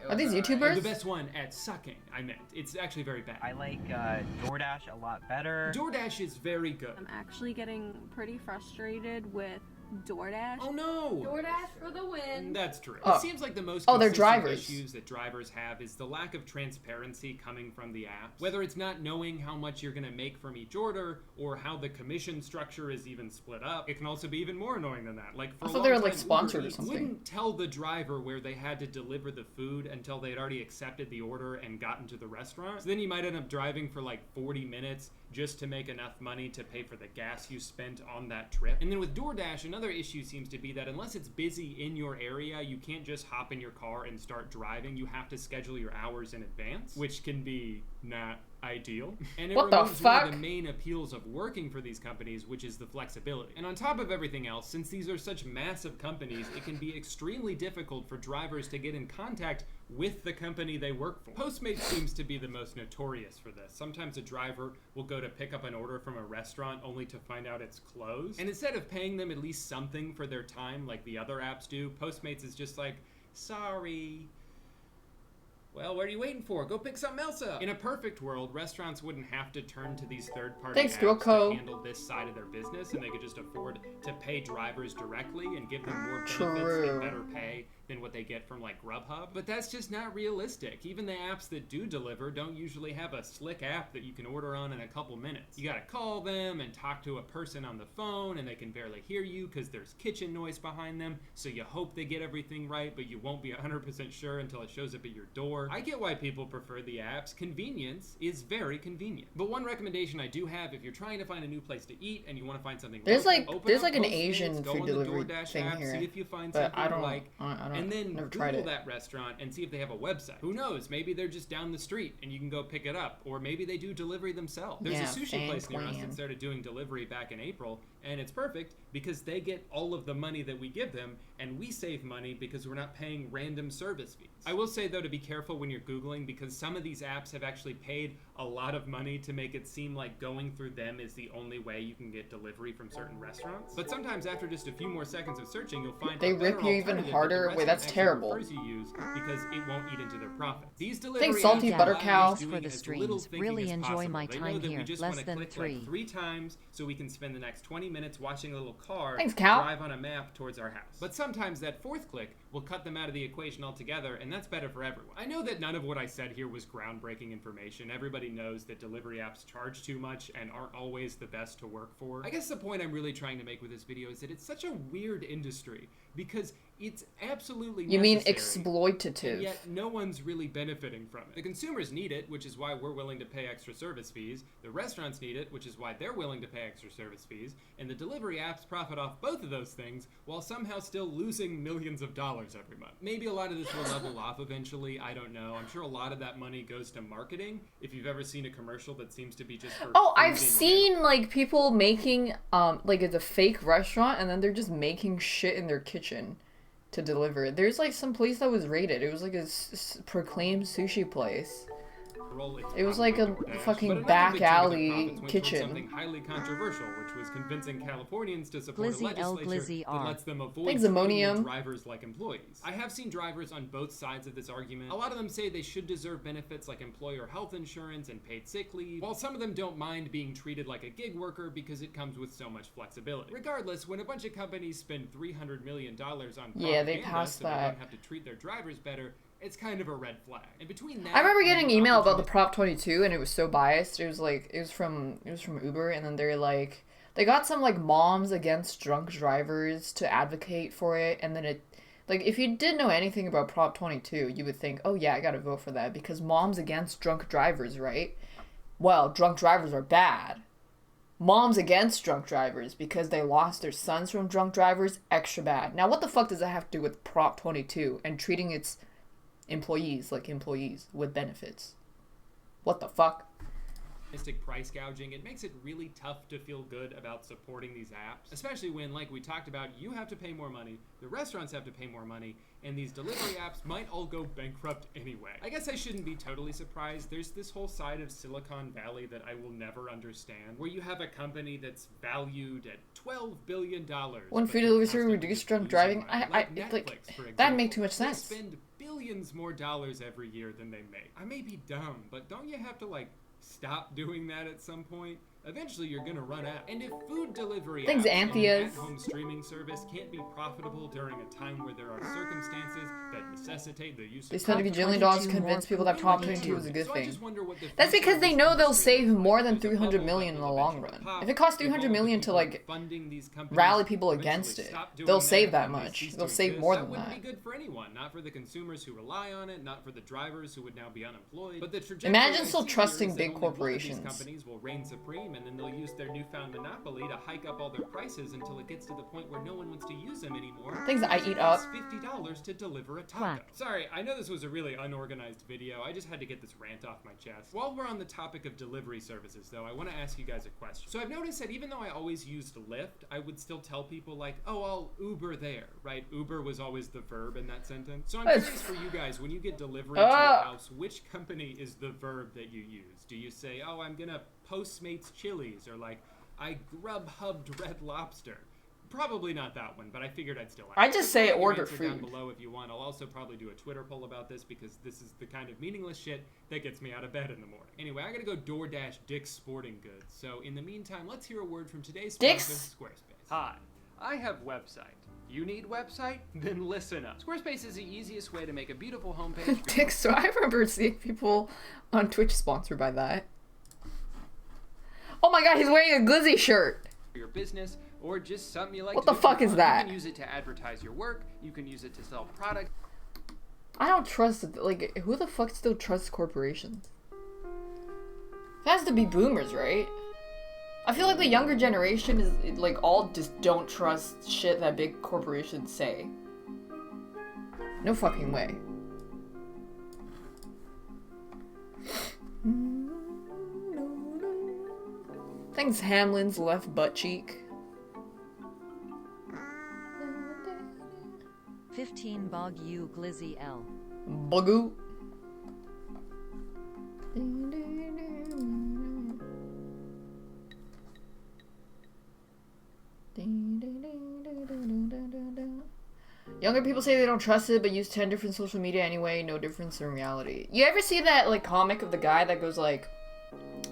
Are these YouTubers? The best one at sucking, I meant. It's actually very bad. I like DoorDash a lot better. DoorDash is very good. I'm actually getting pretty frustrated with DoorDash. Oh no! DoorDash for the win. That's true. Oh. It seems like the most they're consistent drivers. issues that drivers have is the lack of transparency coming from the app. Whether it's not knowing how much you're going to make from each order, or how the commission structure is even split up. It can also be even more annoying than that. Like for I a thought long they were time, like sponsored Uber or Eats something. wouldn't tell the driver where they had to deliver the food until they had already accepted the order and gotten to the restaurant. So then you might end up driving for like 40 minutes just to make enough money to pay for the gas you spent on that trip. And then with DoorDash, another issue seems to be that unless it's busy in your area, you can't just hop in your car and start driving. You have to schedule your hours in advance, which can be not ideal. And it What the removes one fuck? of the main appeals of working for these companies, which is the flexibility. And on top of everything else, since these are such massive companies, it can be extremely difficult for drivers to get in contact with the company they work for. Postmates seems to be the most notorious for this. Sometimes a driver will go to pick up an order from a restaurant only to find out it's closed. And instead of paying them at least something for their time like the other apps do, Postmates is just like, sorry. Well, what are you waiting for? Go pick something else up. In a perfect world, restaurants wouldn't have to turn to these third-party Thanks, apps Wilco. to handle this side of their business, and they could just afford to pay drivers directly and give them more benefits True. and better pay than what they get from like Grubhub, but that's just not realistic. Even the apps that do deliver don't usually have a slick app that you can order on in a couple minutes. You gotta call them and talk to a person on the phone, and they can barely hear you because there's kitchen noise behind them, so you hope they get everything right, but you won't be 100% sure until it shows up at your door. I get why people prefer the apps. Convenience is very convenient. But one recommendation I do have, if you're trying to find a new place to eat and you want to find something there's local, like an Asian food delivery thing app, here, see if you find but something I don't you like, and then never Google tried it. that restaurant and see if they have a website. Who knows? Maybe they're just down the street and you can go pick it up, or maybe they do delivery themselves. There's a sushi place near us that started doing delivery back in April, and it's perfect because they get all of the money that we give them, and we save money because we're not paying random service fees. I will say though to be careful when you're Googling, because some of these apps have actually paid a lot of money to make it seem like going through them is the only way you can get delivery from certain restaurants. But sometimes after just a few more seconds of searching, you'll find they rip you even harder. Wait, that's terrible. You use because it won't eat into their profit. These delivery Thanks, Salty Butter Cow. For the streams, really enjoy my time here. Less than 3. Like 3 times so we can spend the next 20 minutes watching a little car Thanks, Cow. drive on a map towards our house. But sometimes that 4th click will cut them out of the equation altogether, and that's better for everyone. I know that none of what I said here was groundbreaking information. Everybody knows that delivery apps charge too much and aren't always the best to work for. I guess the point I'm really trying to make with this video is that it's such a weird industry because it's absolutely necessary. You mean exploitative? And yet no one's really benefiting from it. The consumers need it, which is why we're willing to pay extra service fees. The restaurants need it, which is why they're willing to pay extra service fees. And the delivery apps profit off both of those things while somehow still losing millions of dollars every month. Maybe a lot of this will level off eventually, I don't know. I'm sure a lot of that money goes to marketing. If you've ever seen a commercial that seems to be just for I've seen like people making like it's a fake restaurant and then they're just making shit in their kitchen to deliver it. There's like some place that was raided. It was like a proclaimed sushi place. It was like a fucking back alley kitchen. Something highly controversial, which was convincing Californians to support a legislature that lets them avoid Ammonium. drivers like employees. I have seen drivers on both sides of this argument. A lot of them say they should deserve benefits like employer health insurance and paid sick leave, while some of them don't mind being treated like a gig worker because it comes with so much flexibility. Regardless, when a bunch of companies spend $300 million on propaganda they passed so they that. don't have to treat their drivers better, it's kind of a red flag. And between that, I remember getting an email about the Prop 22 and it was so biased. It was from Uber, and then they're like, they got some like moms against drunk drivers to advocate for it, and then it, like, if you didn't know anything about Prop 22, you would think, oh yeah, I gotta vote for that because moms against drunk drivers, right? Well, drunk drivers are bad. Moms against drunk drivers because they lost their sons from drunk drivers, extra bad. Now what the fuck does that have to do with Prop 22 and treating its employees like employees with benefits? What the fuck? Price gouging, it makes it really tough to feel good about supporting these apps, especially when, like we talked about, you have to pay more money, the restaurants have to pay more money, and these delivery apps might all go bankrupt anyway. I guess I shouldn't be totally surprised. There's this whole side of Silicon Valley that I will never understand, where you have a company that's valued at $12 billion. When food delivery service reduced drunk driving, that'd make too much sense. They spend billions more dollars every year than they make. I may be dumb, but don't you have to like stop doing that at some point? Eventually you're gonna run out. And if food delivery Thanks, apps and Antheas. at-home streaming service can't be profitable during a time where there are circumstances that necessitate the use of They spend a gajillion dollars to convince people that Prop 22 is a good thing. That's because they know they'll save more than $300 million in the long run. If it costs $300 million to like rally people against it, they'll save that much. They'll save more than that. That wouldn't be good for anyone, not for the consumers who rely on it, not for the drivers who would now be unemployed. But the trajectory Imagine still I see here trusting is that big only one of corporations. these companies will reign supreme, and then they'll use their newfound monopoly to hike up all their prices until it gets to the point where no one wants to use them anymore. Things I eat up. $50 to deliver a taco. Quack. Sorry, I know this was a really unorganized video. I just had to get this rant off my chest. While we're on the topic of delivery services, though, I want to ask you guys a question. So I've noticed that even though I always used Lyft, I would still tell people like, oh, I'll Uber there, right? Uber was always the verb in that sentence. So I'm curious for you guys, when you get delivery to your house, which company is the verb that you use? Do you say, oh, I'm gonna Postmates Chili's, or like, I Grubhubbed Red Lobster? Probably not that one, but I figured I'd still ask. I just say Put your order answer down food. below if you want. I'll also probably do a Twitter poll about this because this is the kind of meaningless shit that gets me out of bed in the morning. Anyway, I gotta go DoorDash Dick's Sporting Goods. So in the meantime, let's hear a word from today's sponsor, Dick's? Squarespace. Hi, I have website. You need website? Then listen up. Squarespace is the easiest way to make a beautiful homepage. Dick, so I remember seeing people on Twitch sponsored by that. Oh my god, he's wearing a Glizzy shirt! For your business, or just something you like what to the fuck is that? You can use it to advertise your work, you can use it to sell products. I don't trust it. Like, who the fuck still trusts corporations? It has to be boomers, right? I feel like the younger generation is, like, all just don't trust shit that big corporations say. No fucking way. Thanks, Hamlin's left butt cheek. 15 Bog U Glizzy L. Bugoo. Younger people say they don't trust it, but use 10 different social media anyway, no difference in reality. You ever see that, like, comic of the guy that goes like,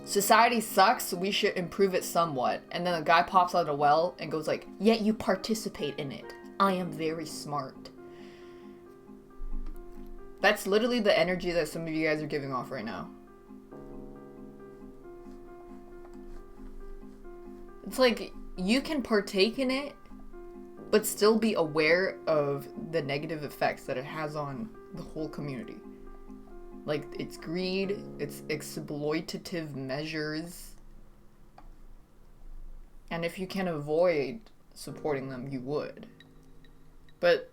society sucks, we should improve it somewhat, and then a guy pops out of a well and goes like, yet you participate in it. I am very smart. That's literally the energy that some of you guys are giving off right now. It's like, you can partake in it, but still be aware of the negative effects that it has on the whole community. Like, it's greed, it's exploitative measures, and if you can avoid supporting them, you would. But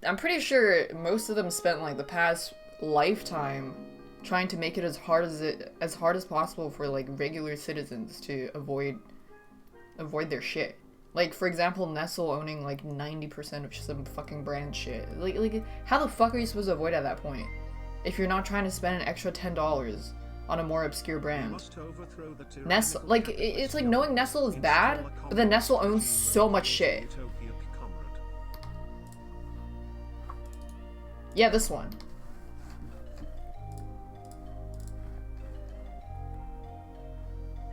I'm pretty sure most of them spent like the past lifetime trying to make it as hard as possible for like regular citizens to avoid their shit. Like, for example, Nestle owning like 90% of some fucking brand shit. Like how the fuck are you supposed to avoid at that point? If you're not trying to spend an extra $10 on a more obscure brand. Nestle, like, it's like knowing Nestle is bad, but then Nestle owns so much shit. Yeah, this one.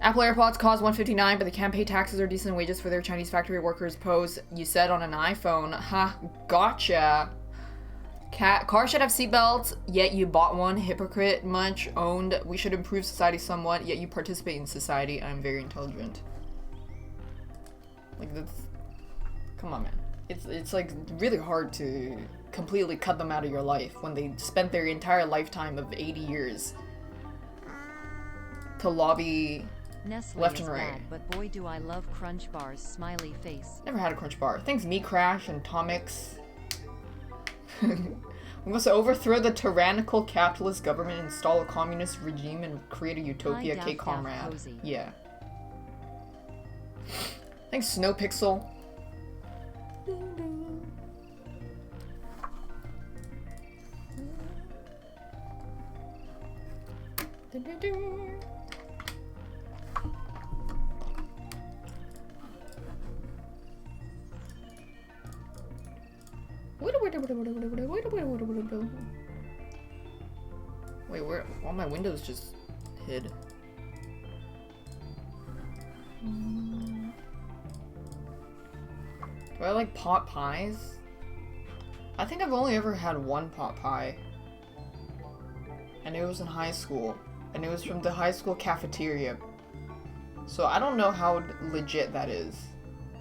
Apple AirPods cost $159, but they can't pay taxes or decent wages for their Chinese factory workers. Pose, you said on an iPhone. Ha, gotcha. Car should have seatbelts, yet you bought one. Hypocrite, much owned. We should improve society somewhat, yet you participate in society. I'm very intelligent. Like, that's... Come on, man. It's like really hard to completely cut them out of your life when they spent their entire lifetime of 80 years to lobby Nestle left is and right. bad, but boy do I love Crunch Bars, smiley face. Never had a Crunch Bar. Thanks Me Crash and Tomix. We must overthrow the tyrannical capitalist government, install a communist regime, and create a utopia. K Comrade. Yeah. Thanks Snowpixel. Wait, where? All my windows just hid. Do I like pot pies? I think I've only ever had one pot pie. And it was in high school. And it was from the high school cafeteria. So I don't know how legit that is.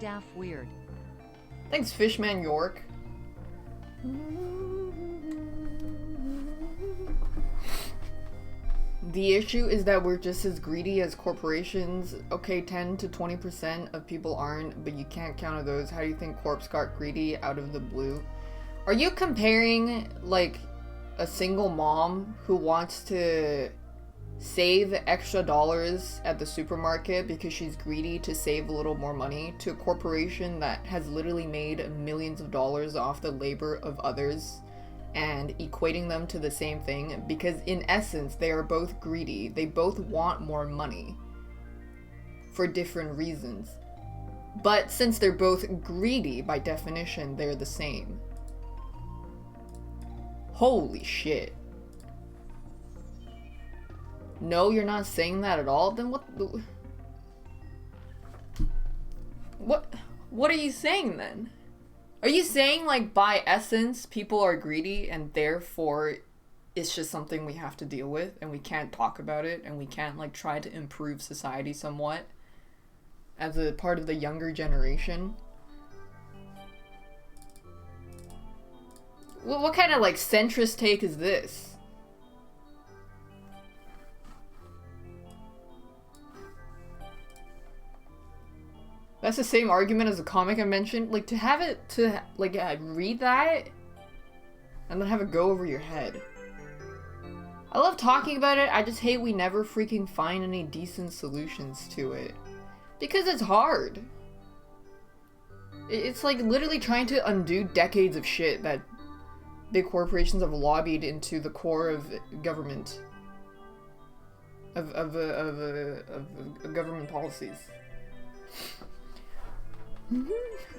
Daff weird. Thanks, Fishman York. The issue is that we're just as greedy as corporations. Okay, 10 to 20% of people aren't, but you can't count those. How do you think Corpse got greedy out of the blue? Are you comparing, like, a single mom who wants to save extra dollars at the supermarket because she's greedy to save a little more money to a corporation that has literally made millions of dollars off the labor of others and equating them to the same thing? Because in essence, they are both greedy. They both want more money for different reasons. But since they're both greedy, by definition, they're the same. Holy shit. No, you're not saying that at all? Then what are you saying then? Are you saying, like, by essence, people are greedy and therefore it's just something we have to deal with and we can't talk about it and we can't, like, try to improve society somewhat as a part of the younger generation? What kind of, like, centrist take is this? That's the same argument as the comic I mentioned. Like, to have it, read that, and then have it go over your head. I love talking about it, I just hate we never freaking find any decent solutions to it. Because it's hard. It's like literally trying to undo decades of shit that big corporations have lobbied into the core of government. Of government policies.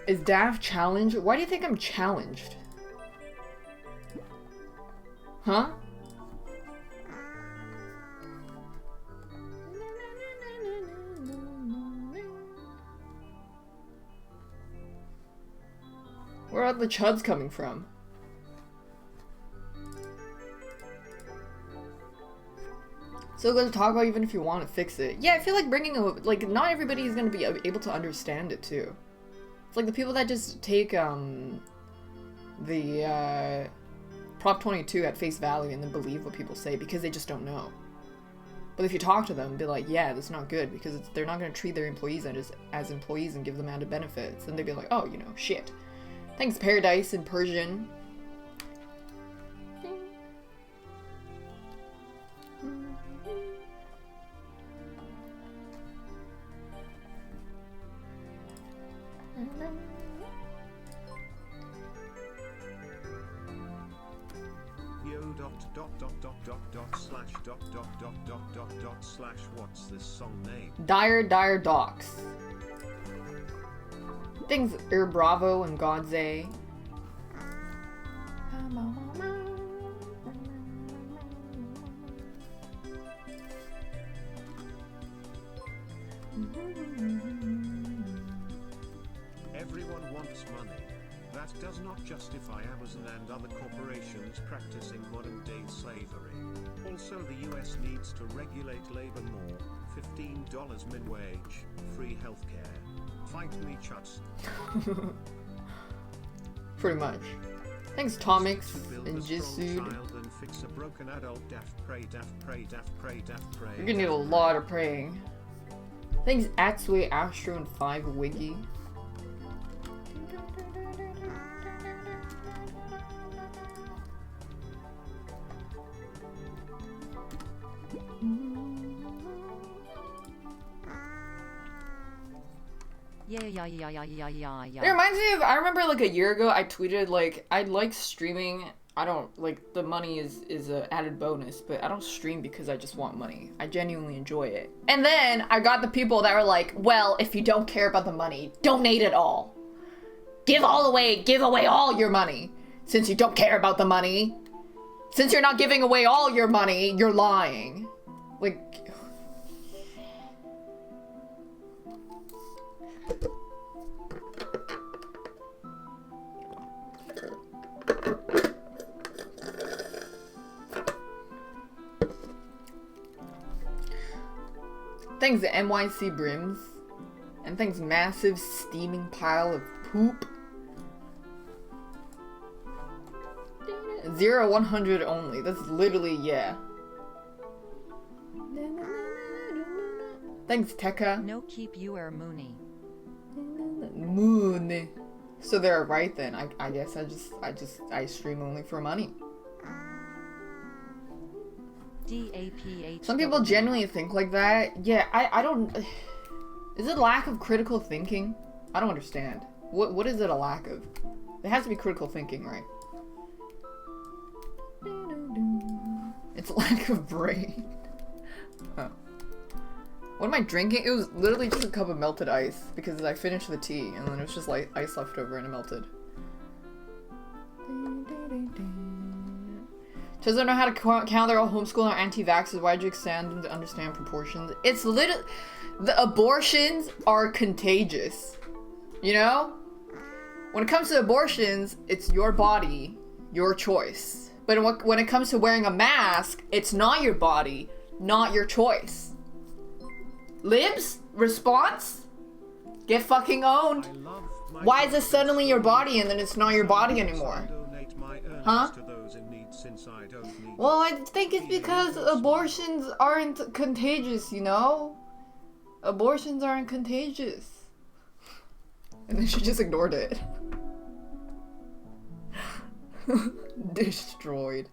Is Daft challenged? Why do you think I'm challenged? Huh? Where are the chuds coming from? So good to talk about even if you want to fix it. Yeah, I feel like bringing a, like, not everybody is going to be able to understand it too. It's like the people that just take the Prop 22 at face value and then believe what people say because they just don't know. But if you talk to them and be like, yeah, that's not good because they're not going to treat their employees as employees and give them added benefits, then they'd be like, oh, you know, shit. Thanks, Paradise in Persian. Yo // what's this song name? Dire Docks. Things Bravo and Godze. Everyone wants money. That does not justify Amazon and other corporations practicing modern-day slavery. Also, the US needs to regulate labor more. $15 min wage, free healthcare. Fight me, chuts. Pretty much. Thanks, Tomix and Jisud. You're gonna need a lot of praying. Thanks, Axway, Astro, and 5 Wiggy. Yeah. It reminds me of, I remember like a year ago I tweeted like, I like streaming. I don't, like, the money is a added bonus, but I don't stream because I just want money. I genuinely enjoy it. And then I got the people that were like, well, if you don't care about the money, donate it all. Give away all your money. Since you don't care about the money. Since you're not giving away all your money, you're lying. Like... Thanks NYC Brims. And thanks massive steaming pile of poop. 0-100 only. That's literally, yeah. Thanks, Tekka. No keep you are Mooney. Moon. So they're right then. I guess I stream only for money. DAPH. Some people genuinely think like that. Yeah, I don't... Is it lack of critical thinking? I don't understand. What is it a lack of? It has to be critical thinking, right? It's lack of brain. Oh. What am I drinking? It was literally just a cup of melted ice because I finished the tea and then it was just like ice left over and it melted. Doesn't know how to count. They're all homeschooling or anti-vaxxers. Why'd you expand them to understand proportions? It's literally... The abortions are contagious. You know? When it comes to abortions, it's your body, your choice. But when it comes to wearing a mask, it's not your body, not your choice. Libs? Response? Get fucking owned. Why is it suddenly your body and then it's not your body anymore? Huh? Well, I think it's because abortions aren't contagious, you know? Abortions aren't contagious. And then she just ignored it. Destroyed.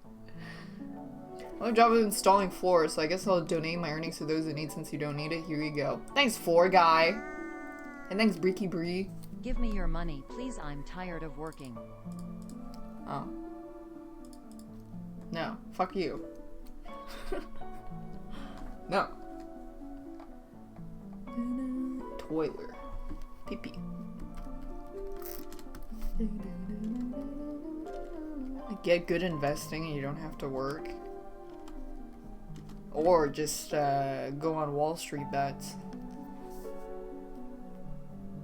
My job is installing floors, so I guess I'll donate my earnings to those in need since you don't need it. Here you go. Thanks, Floor Guy. And thanks, Breaky Bree. Give me your money, please. I'm tired of working. Oh. No. Fuck you. No. Toiler. Pee-pee. Get good investing and you don't have to work. Or just go on Wall Street bets.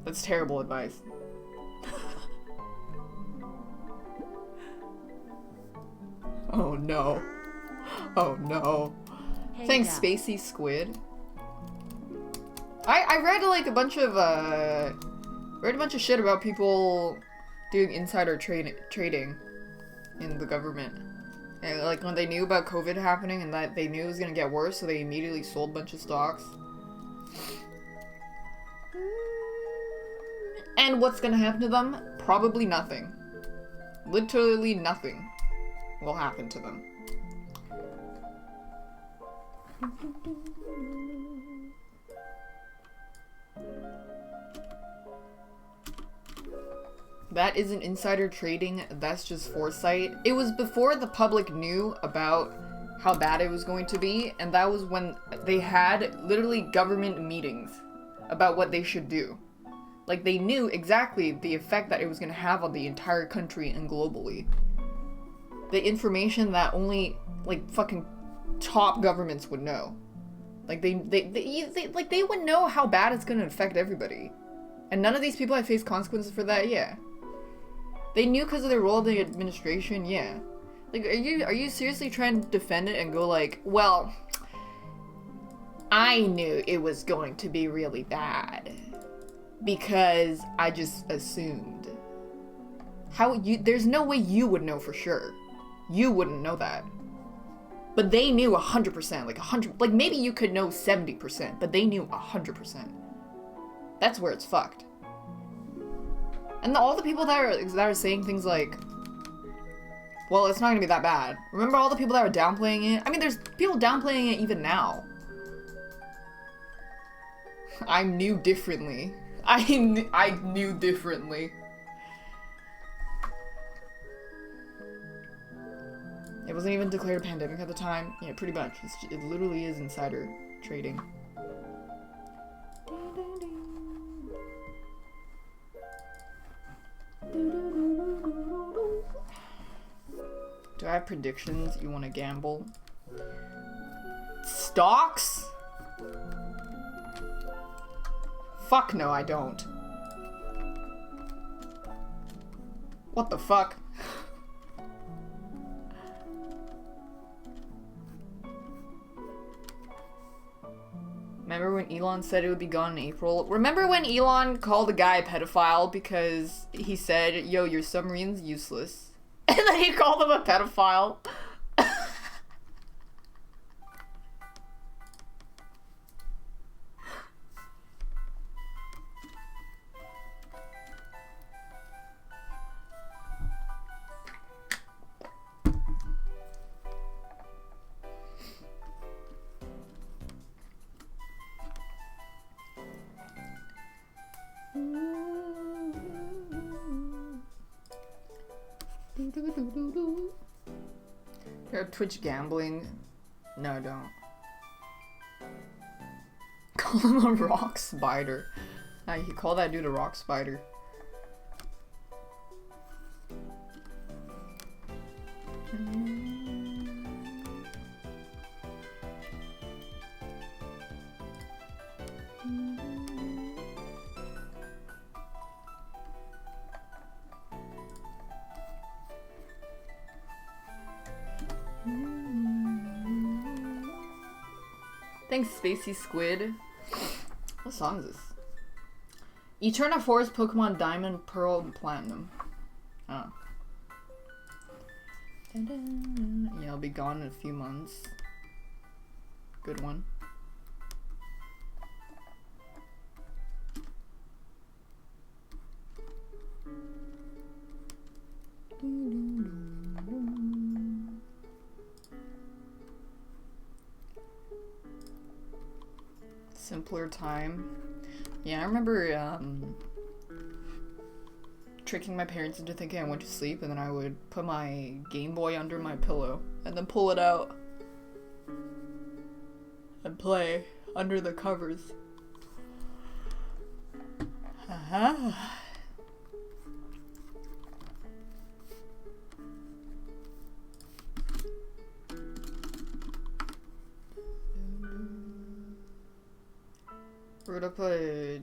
That's terrible advice. Oh no. Oh no. Hey, Thanks, Dad. Spacey Squid. I read like a bunch of shit about people doing insider trading in the government. And like when they knew about COVID happening and that they knew it was gonna get worse, so they immediately sold a bunch of stocks. And what's gonna happen to them? Probably nothing. Literally nothing will happen to them. That isn't insider trading, that's just foresight. It was before the public knew about how bad it was going to be, and that was when they had literally government meetings about what they should do. Like, they knew exactly the effect that it was going to have on the entire country and globally. The information that only, like, fucking top governments would know. Like, they would know how bad it's going to affect everybody. And none of these people have faced consequences for that, yeah. They knew because of their role in the administration, yeah. Like, are you seriously trying to defend it and go like, well, I knew it was going to be really bad because I just assumed. There's no way you would know for sure. You wouldn't know that. But they knew 100%, like maybe you could know 70%, but they knew 100%. That's where it's fucked. And all the people that are saying things like, well, it's not gonna be that bad. Remember all the people that are downplaying it? I mean, there's people downplaying it even now. I knew differently. I knew differently. It wasn't even declared a pandemic at the time. Yeah, pretty much. It literally is insider trading. Do I have predictions? You want to gamble? Stocks? Fuck no, I don't. What the fuck? Remember when Elon said it would be gone in April? Remember when Elon called a guy a pedophile because he said, yo, your submarine's useless? And then he called him a pedophile? Twitch gambling? No, I don't. Call him a rock spider. Nah, you call that dude a rock spider. Thanks, Spacey Squid. What song is this? Eterna Forest Pokemon Diamond, Pearl, and Platinum. Oh. Yeah, I'll be gone in a few months. Good one. Simpler time. Yeah, I remember tricking my parents into thinking I went to sleep, and then I would put my Game Boy under my pillow and then pull it out and play under the covers. Wrote up a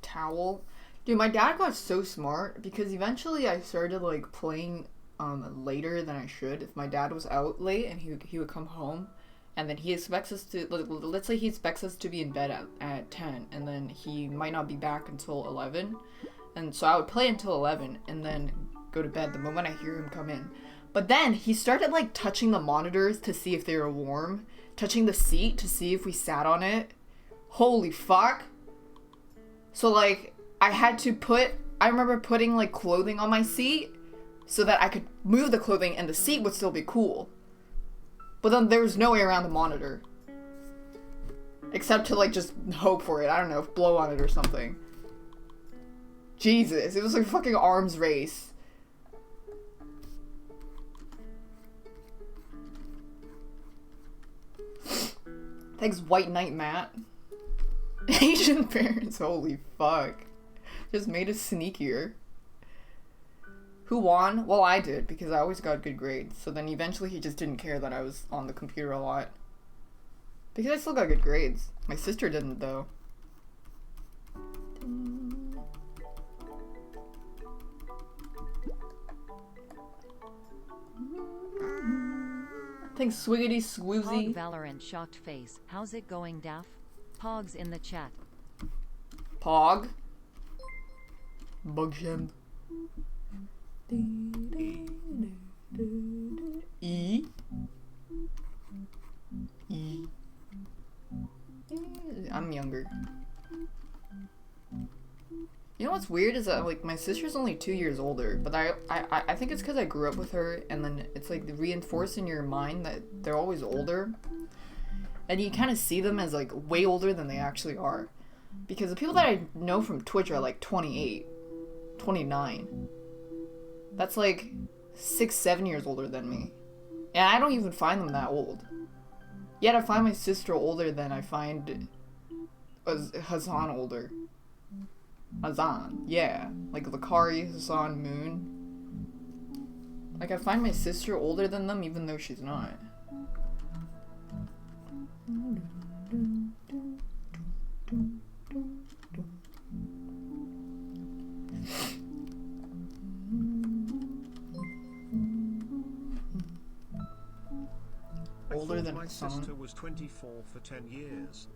towel. Dude, my dad got so smart because eventually I started like playing later than I should. If my dad was out late and he would come home, and then he expects us to, let's say he expects us to be in bed at 10, and then he might not be back until 11, and so I would play until 11 and then go to bed the moment I hear him come in. But then he started like touching the monitors to see if they were warm, touching the seat to see if we sat on it. Holy fuck. So like I remember putting like clothing on my seat so that I could move the clothing and the seat would still be cool. But then there was no way around the monitor. Except to like just hope for it. I don't know, blow on it or something. Jesus, it was like a fucking arms race. Thanks, White Knight Matt. Asian parents, holy fuck. Just made us sneakier. Who won? Well, I did, because I always got good grades. So then eventually he just didn't care that I was on the computer a lot. Because I still got good grades. My sister didn't, though. Thanks, Swiggity Swoozy. Pog Valorant shocked face. How's it going, Daff? Pog's in the chat. Pog. Bugsham. E. I'm younger. You know what's weird is that like my sister's only 2 years older, but I think it's because I grew up with her, and then it's like reinforced in your mind that they're always older, and you kind of see them as like way older than they actually are, because the people that I know from Twitch are like 28, 29. That's like 6-7 years older than me, and I don't even find them that old. Yet I find my sister older than I find Hassan older. Azan, yeah. Like Lakari, Hassan, Moon. Like, I find my sister older than them even though she's not. Older than my Hassan. sister was 24 for 10 years.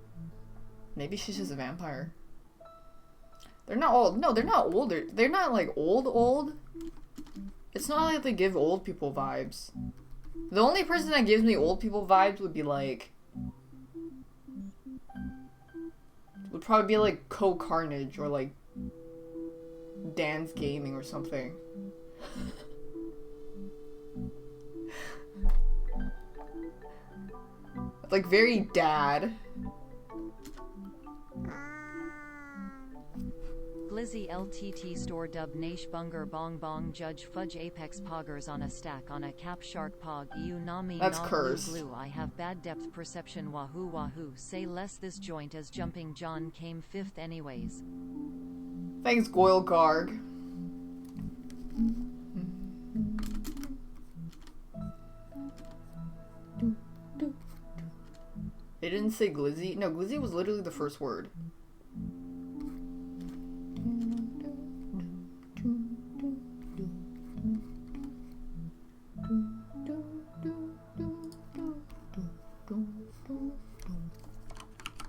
Maybe she's just a vampire. They're not old. No, they're not older. They're not like old. It's not like they give old people vibes. The only person that gives me old people vibes would be like... would probably be like Co-Carnage or like Dan's Gaming or something. Like very dad. Glizzy LTT store dub Naish Bunger Bong Bong Judge Fudge Apex Poggers on a stack on a cap shark pog you nami That's na cursed. glue glue I have bad depth perception wahoo wahoo say less this joint as jumping John came 5th anyways. Thanks, Goyle Garg. They didn't say glizzy. No, glizzy was literally the first word.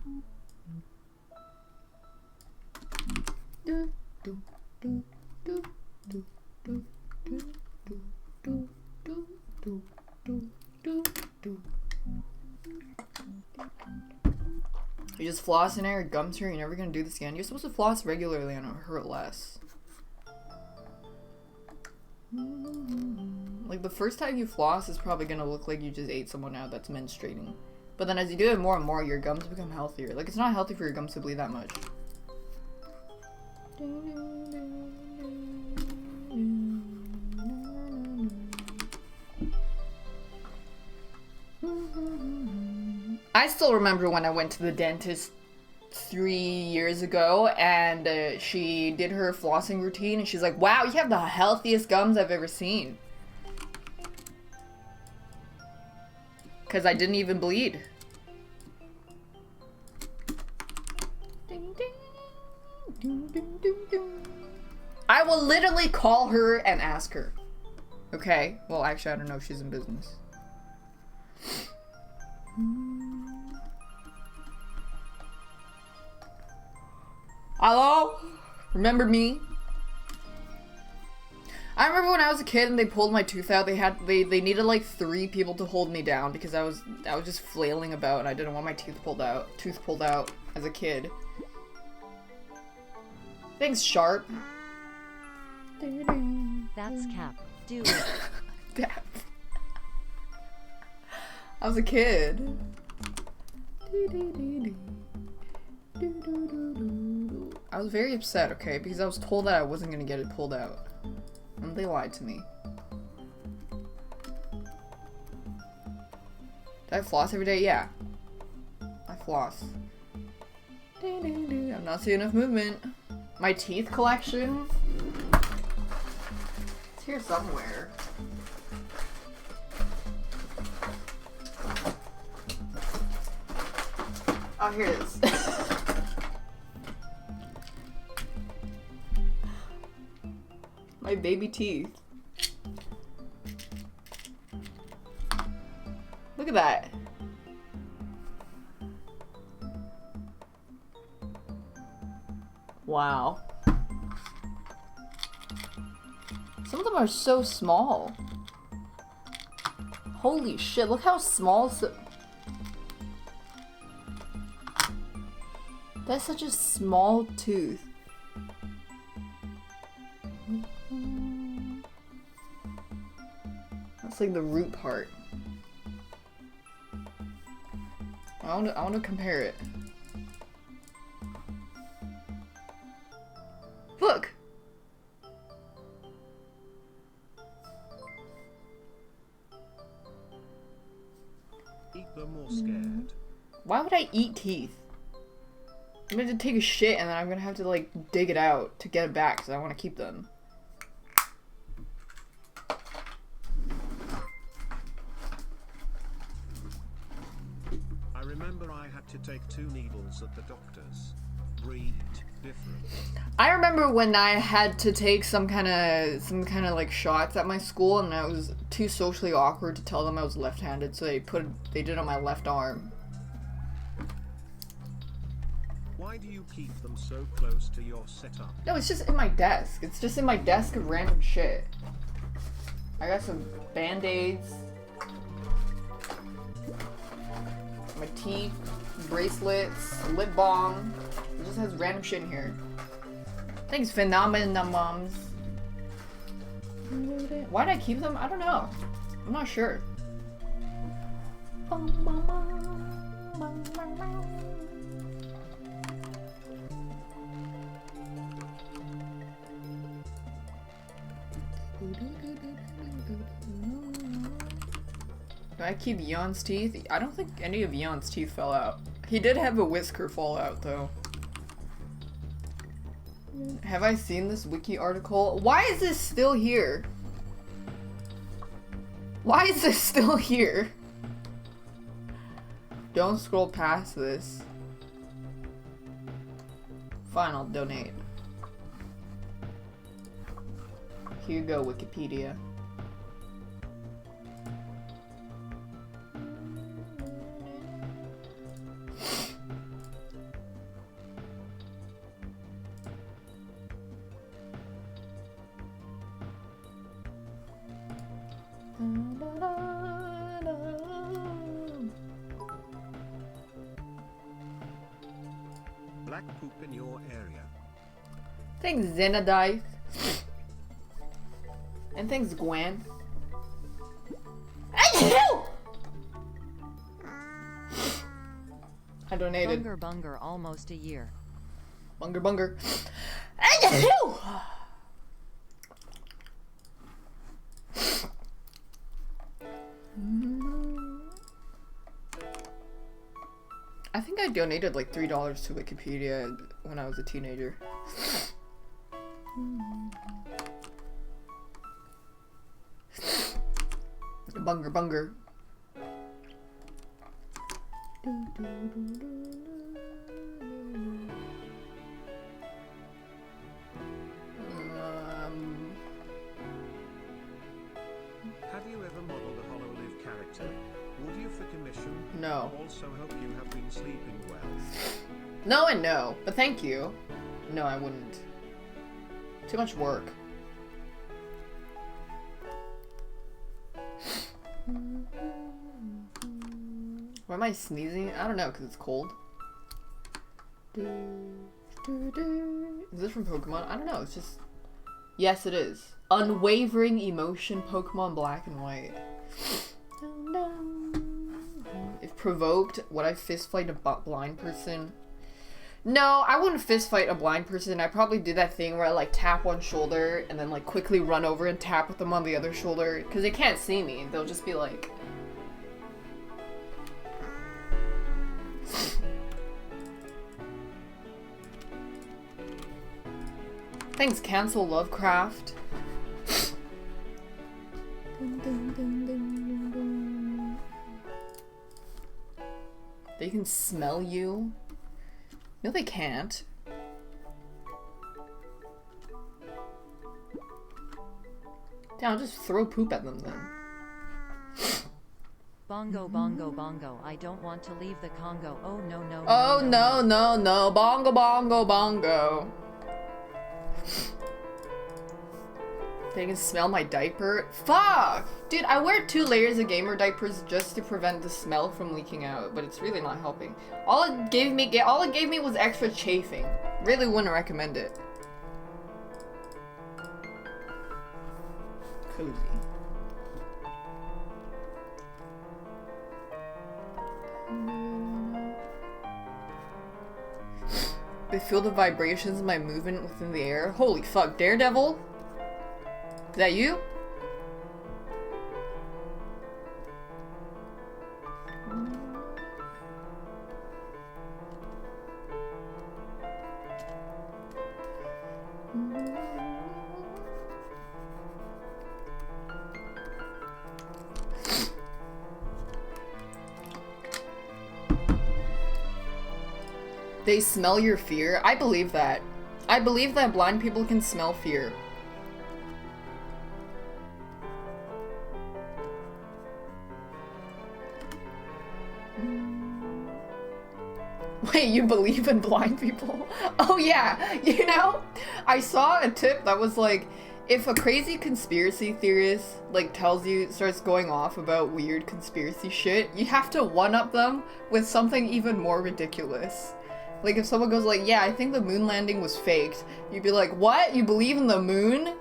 You just floss in there, gums here, you're never gonna do this again. You're supposed to floss regularly and it'll hurt less. Like, the first time you floss is probably gonna look like you just ate someone out that's menstruating. But then as you do it more and more, your gums become healthier. Like, it's not healthy for your gums to bleed that much. I still remember when I went to the dentist 3 years ago and she did her flossing routine and she's like, wow, you have the healthiest gums I've ever seen. Because I didn't even bleed. I will literally call her and ask her. Okay? Well, actually, I don't know if she's in business. Hello? Remember me? I remember when I was a kid and they pulled my tooth out, they needed like 3 people to hold me down because I was just flailing about and I didn't want my tooth pulled out as a kid. Thanks, Sharp. That's cap. Do it. I was a kid. I was very upset, okay, because I was told that I wasn't gonna get it pulled out. And they lied to me. Do I floss every day? Yeah. I floss. I'm not seeing enough movement. My teeth collection? It's here somewhere. Oh, here it is. My baby teeth. Look at that. Wow. Some of them are so small. Holy shit, look how small. That's such a small tooth. That's like the root part. I want to compare it. Look. Eat them or scared. Why would I eat teeth? I'm gonna take a shit and then I'm gonna have to like dig it out to get it back because I want to keep them. I remember I had to take 2 needles at the doctor's. Breed different. I remember when I had to take some kind of like shots at my school and I was too socially awkward to tell them I was left-handed, so they did it on my left arm. Why do you keep them so close to your setup? No, it's just in my desk. It's just in my desk of random shit. I got some band-aids. My teeth, bracelets, lip balm. It just has random shit in here. Thanks, Phenomena Moms. Why did I keep them? I don't know. I'm not sure. Do I keep Yon's teeth? I don't think any of Yon's teeth fell out. He did have a whisker fall out though. Have I seen this wiki article? Why is this still here? Why is this still here? Don't scroll past this. Fine, I'll donate. Here you go, Wikipedia. black poop in your area. Thanks, Zenadice. And thanks, Gwen. I donated. Bunger Bunger almost a year. Bunger Bunger. I think I donated like $3 to Wikipedia when I was a teenager. Bunger Bunger. Have you ever modeled a HoloLive character? Would you for commission? No. Also hope you have been sleeping well. No and no, but thank you. No, I wouldn't. Too much work. Why am I sneezing? I don't know, because it's cold. Is this from Pokemon? I don't know, it's just... Yes, it is. Unwavering emotion, Pokemon Black and White. If provoked, would I fistfight a blind person? No, I wouldn't fistfight a blind person. I'd probably do that thing where I like tap one shoulder and then like quickly run over and tap with them on the other shoulder. Because they can't see me. They'll just be like... Thanks, Cancel Lovecraft. They can smell you? No, they can't. Damn, I'll just throw poop at them then. Bongo, bongo, bongo. I don't want to leave the Congo. Oh, no, no, Oh, no, no, no, no. Bongo, bongo, bongo. They can smell my diaper. Fuck! Dude, I wear 2 layers of gamer diapers just to prevent the smell from leaking out, but it's really not helping. All it gave me was extra chafing. Really wouldn't recommend it. Cozy. They feel the vibrations of my movement within the air. Holy fuck, Daredevil? Is that you? They smell your fear? I believe that. I believe that blind people can smell fear. Wait, you believe in blind people? Oh yeah, you know, I saw a tip that was like, if a crazy conspiracy theorist like starts going off about weird conspiracy shit, you have to one-up them with something even more ridiculous. Like if someone goes like, yeah, I think the moon landing was faked, you'd be like, what? You believe in the moon?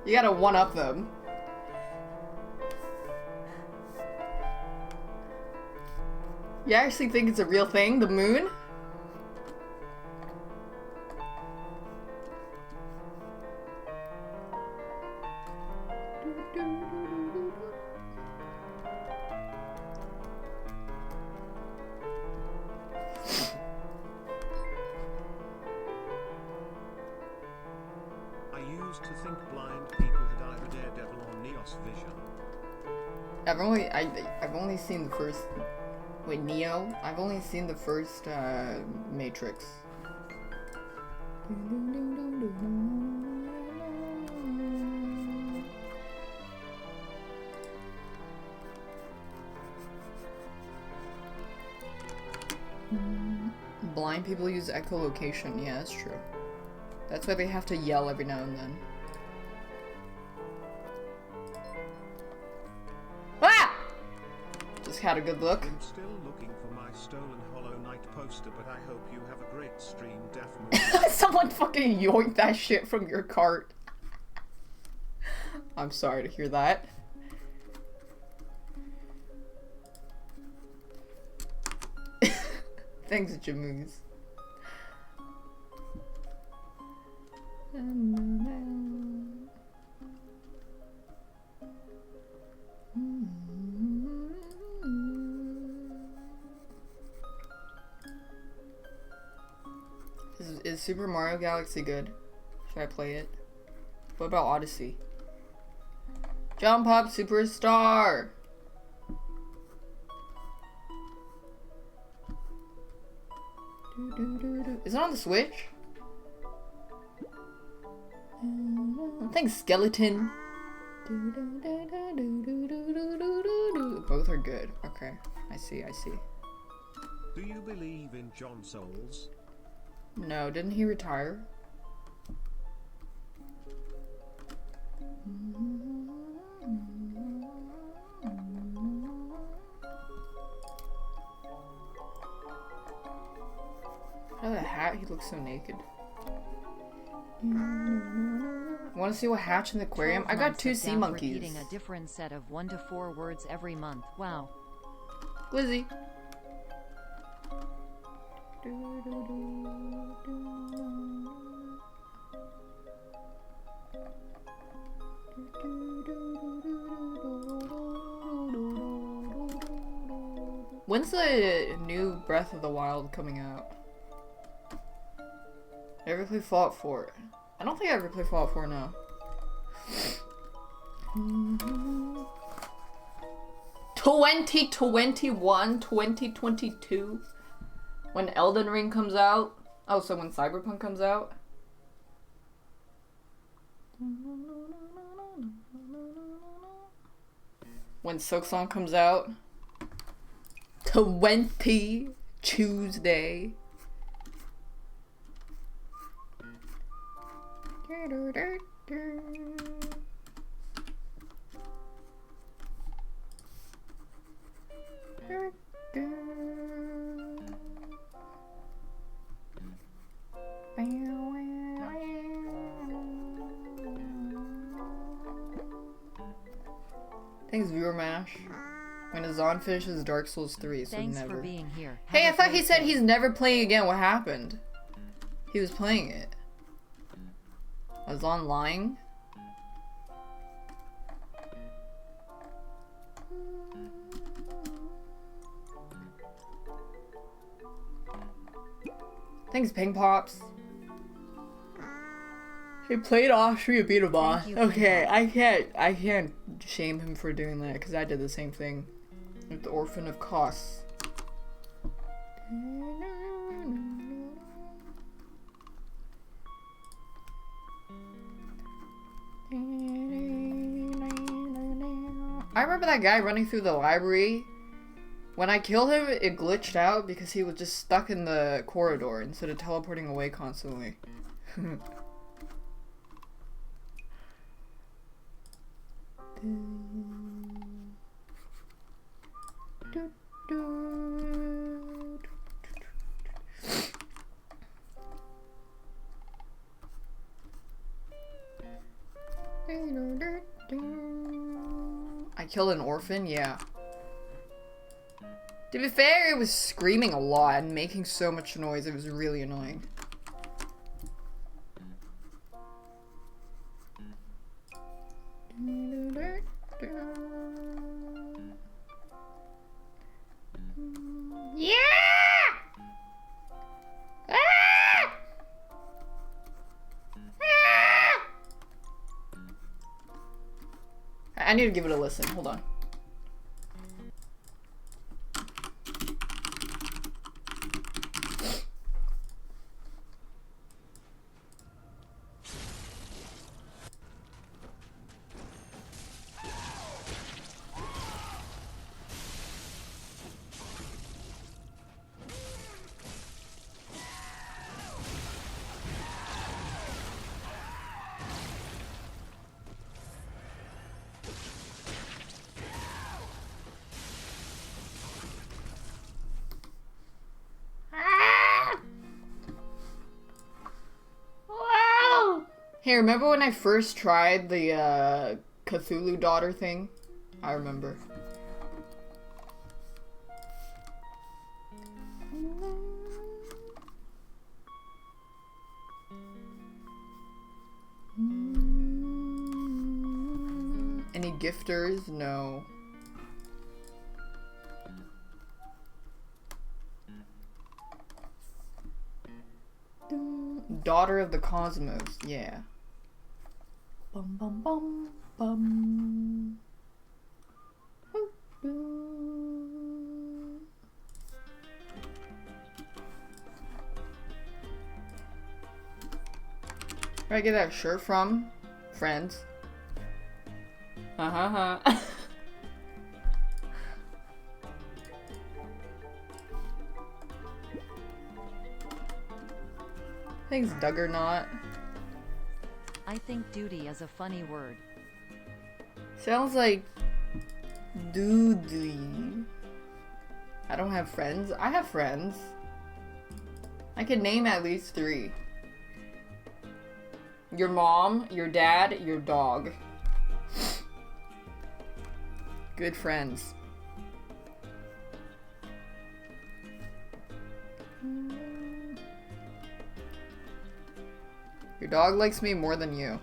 You gotta one-up them. You actually think it's a real thing, the moon? I used to think blind people had either Daredevil or Neos vision. I've only seen the first... Wait, Neo? I've only seen the first, Matrix. Blind people use echolocation. Yeah, that's true. That's why they have to yell every now and then. Ah! Just had a good look. I'm still looking for my stolen Hollow Knight poster, but I hope you have a great stream, Def Movie. Someone fucking yoinked that shit from your cart. I'm sorry to hear that. Thanks, Jamoose. Is Super Mario Galaxy good? Should I play it? What about Odyssey? Jump Up Superstar! Is it on the Switch? Thanks, Skeleton. Both are good. Okay, I see. Do you believe in John Souls? No, didn't he retire? Oh, the hat, he looks so naked. Want to see what hatched in the aquarium? I got 2 sea monkeys. Repeating a different set of 1 to 4 words every month. Wow. Lizzie. When's the new Breath of the Wild coming out? I ever play Fallout 4? I don't think I ever played Fallout 4 now. 2021, 2022? When Elden Ring comes out? Oh, so when Cyberpunk comes out? When Silksong comes out? 20 Tuesday. Thanks, Viewer Mash. When Azan finishes Dark Souls 3, so Thanks never. For being here. Hey, I thought he said he's never playing again. What happened? He was playing it. Azan lying? Thanks, Ping Pops. He played Austria, beat a boss. Okay, I can't shame him for doing that because I did the same thing with the Orphan of Kos. I remember that guy running through the library. When I killed him, it glitched out because he was just stuck in the corridor instead of teleporting away constantly. I killed an orphan? Yeah. To be fair, it was screaming a lot and making so much noise, it was really annoying. Yeah! Ah! Ah! I need to give it a listen. Hold on. Hey, remember when I first tried the Cthulhu daughter thing? I remember. Any gifters? No. Daughter of the Cosmos, yeah. Bum bum bum bum. Where I get that shirt from? Friends. Ha. Thanks, Duggernaut. I think duty is a funny word. Sounds like doodly. I don't have friends. I have friends. I can name at least 3. Your mom, your dad, your dog. Good friends. Your dog likes me more than you.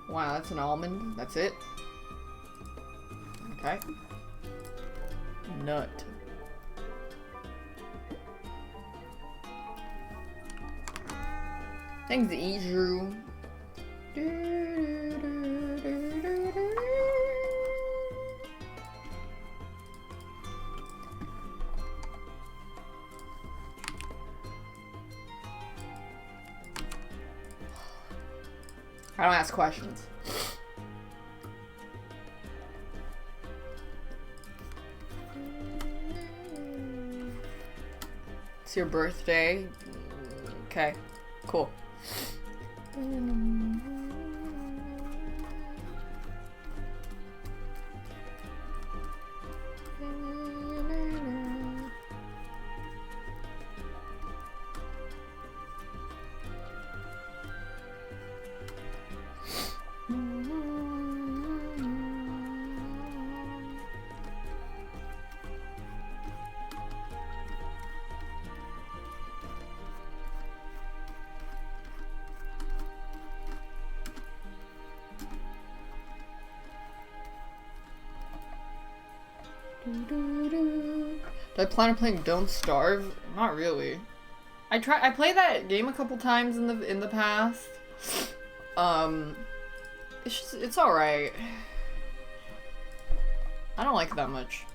Wow, that's an almond. That's it? Okay. Nut. Thanks, Drew. I don't ask questions. It's your birthday. Okay, cool. Do I plan on playing Don't Starve? Not really. I played that game a couple times in the past. It's alright. I don't like it that much.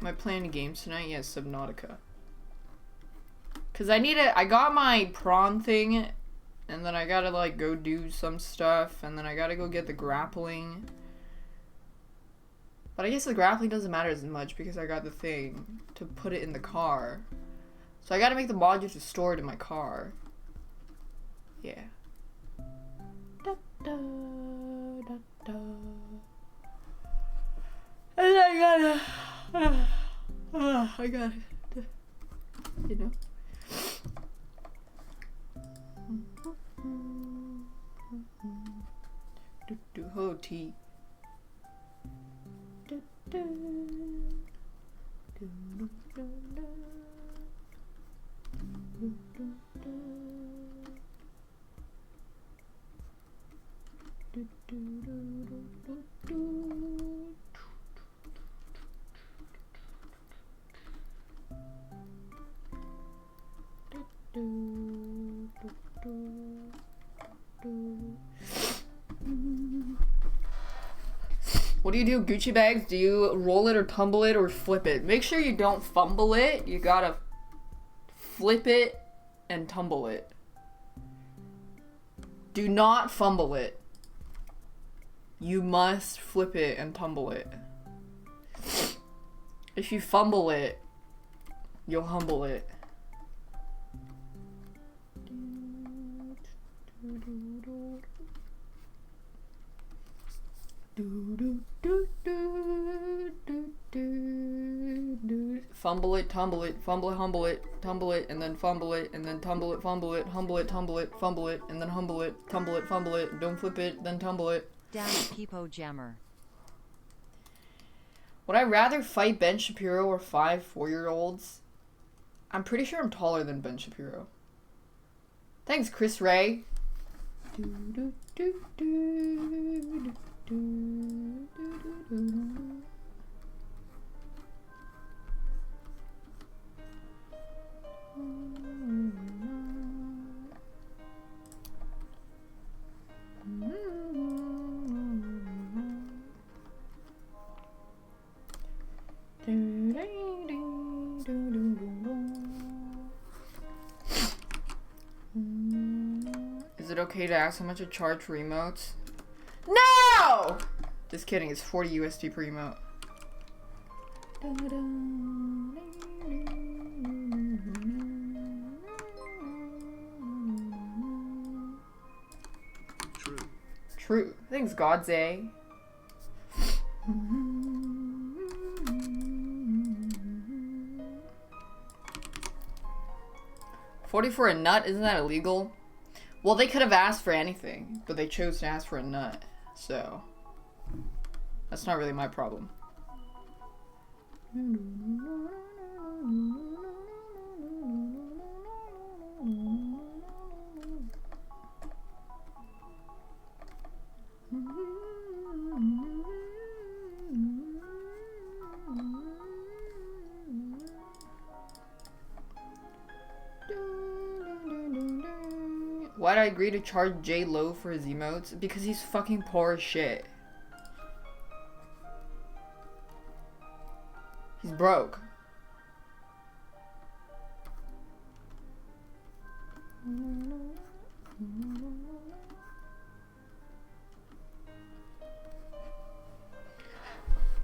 Am I playing games tonight? Yes, Subnautica. Cause I got my prawn thing, and then I gotta like go do some stuff, and then I gotta go get the grappling. But I guess the grappling doesn't matter as much because I got the thing to put it in the car. So I gotta make the module to store it in my car. Yeah. Da, da, da, da. And I gotta, you know. Ho tea. What do you do, Gucci bags? Do you roll it or tumble it or flip it? Make sure you don't fumble it. You gotta flip it and tumble it. Do not fumble it. You must flip it and tumble it. If you fumble it, you'll humble it. Fumble it, tumble it, fumble it, humble it, tumble it, and then fumble it, and then tumble it, fumble it, humble it, tumble it, fumble it, and then humble it, tumble it, fumble it, don't flip it, then tumble it. Damn Peepo Jammer. Would I rather fight Ben Shapiro or 5 4-year-olds? I'm pretty sure I'm taller than Ben Shapiro. Thanks, Chris Ray. Is it okay to ask how much it charge for emotes? No! Just kidding, it's 40 USD per emote. True. True. Thanks, Godze. 40 for a nut? Isn't that illegal? Well, they could have asked for anything, but they chose to ask for a nut, so that's not really my problem. Why'd I agree to charge J Lo for his emotes? Because he's fucking poor as shit. He's broke.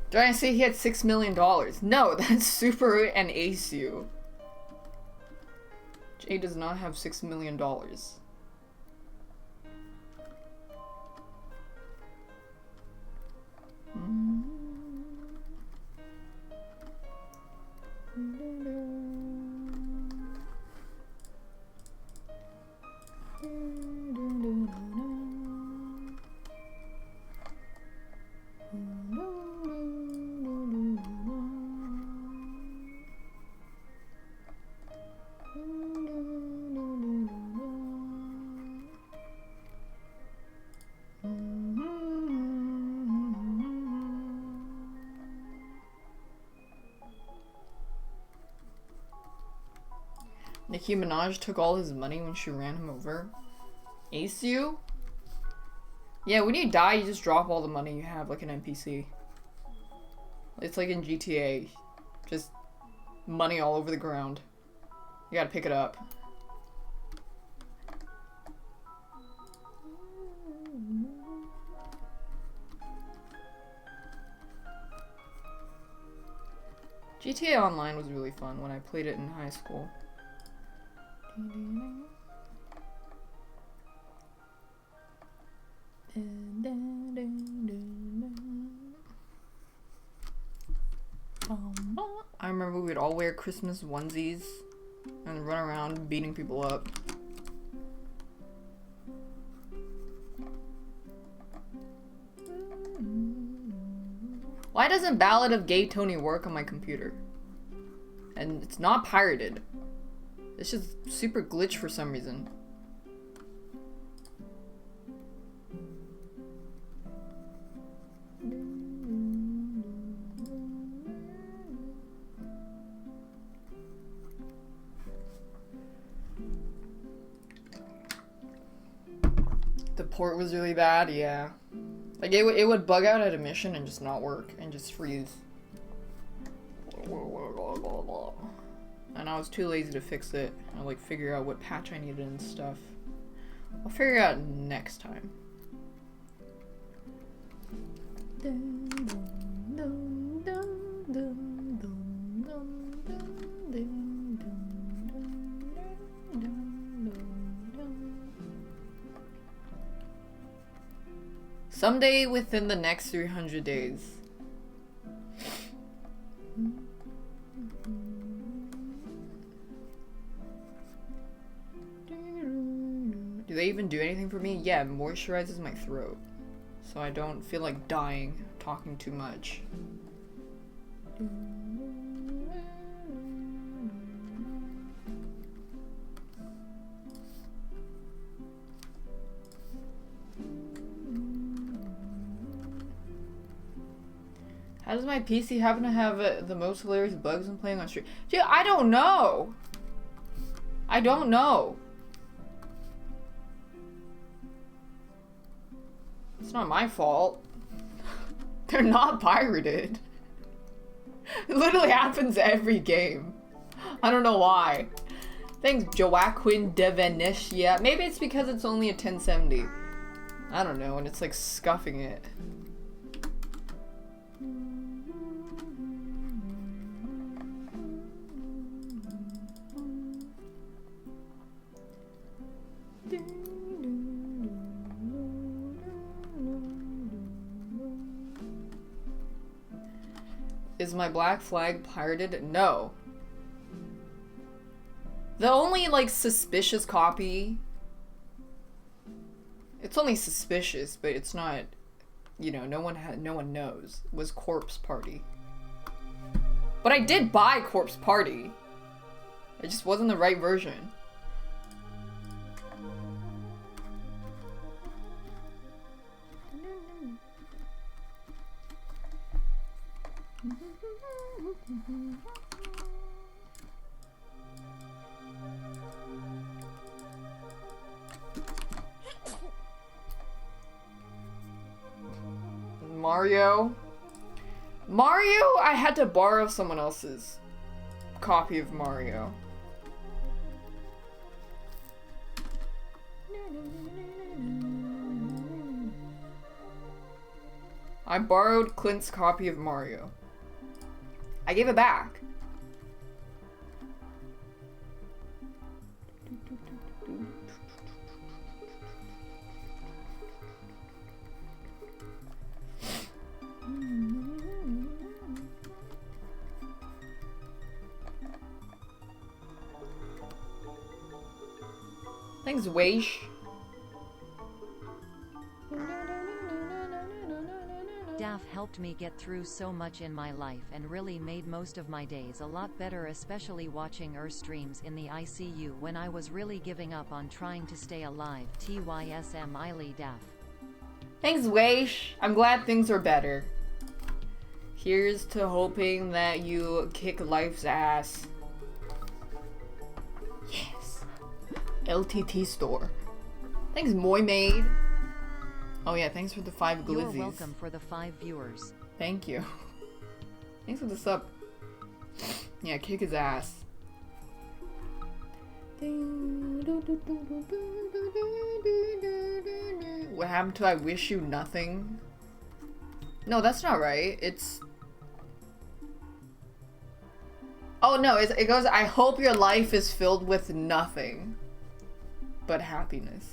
Did I say he had $6 million? No, that's Super and Aceu. Jay does not have $6 million. Nicki Minaj took all his money when she ran him over. Aceu? Yeah, when you die, you just drop all the money you have like an NPC. It's like in GTA. Just money all over the ground. You gotta pick it up. GTA Online was really fun when I played it in high school. I remember we would all wear Christmas onesies and run around beating people up. Why doesn't Ballad of Gay Tony work on my computer? And it's not pirated. It's just super glitch for some reason. The port was really bad, yeah. Like it would bug out at a mission and just not work and just freeze. And I was too lazy to fix it. I like figure out what patch I needed and stuff. I'll figure it out next time. Someday within the next 300 days. Do they even do anything for me? Yeah, it moisturizes my throat. So I don't feel like dying talking too much. How does my PC happen to have the most hilarious bugs when playing on stream? Dude, I don't know. I don't know. It's not my fault. They're not pirated. It literally happens every game. I don't know why. Thanks, Joaquin Devenish. Yeah, maybe it's because it's only a 1070. I don't know, and it's like scuffing it. Is my black flag pirated? No. The only, like, suspicious copy... It's only suspicious, but it's not... You know, no one knows. Was Corpse Party. But I did buy Corpse Party. It just wasn't the right version. Mario, I had to borrow someone else's copy of Mario. I borrowed Clint's copy of Mario. I gave it back. Thanks, Weish. DAF helped me get through so much in my life and really made most of my days a lot better, especially watching streams in the ICU when I was really giving up on trying to stay alive. TYSM Iley DAF. Thanks, Weish. I'm glad things are better. Here's to hoping that you kick life's ass. Yes. LTT store. Thanks, Moymaid. Oh yeah, thanks for the 5 glizzies. You're welcome for the 5 viewers. Thank you. Thanks for the sub. Yeah, kick his ass. What happened to I wish you nothing? No, that's not right. It's... Oh no, it goes, I hope your life is filled with nothing but happiness.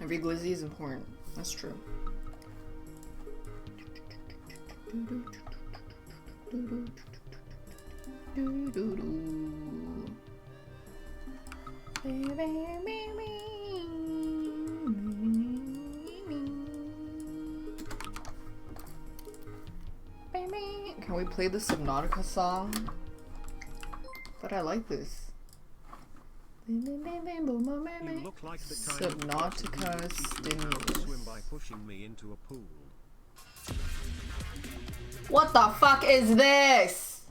Every glizzy is important. That's true. Can we play the Subnautica song? But I like this. You look like the kind Subnautica of stimulus. swim by pushing me into a pool. What the fuck is this?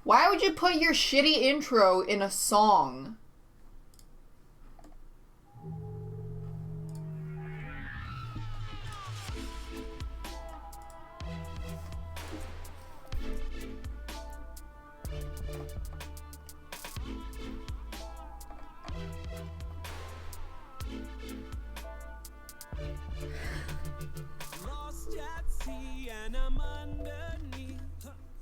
Why would you put your shitty intro in a song? And I'm underneath,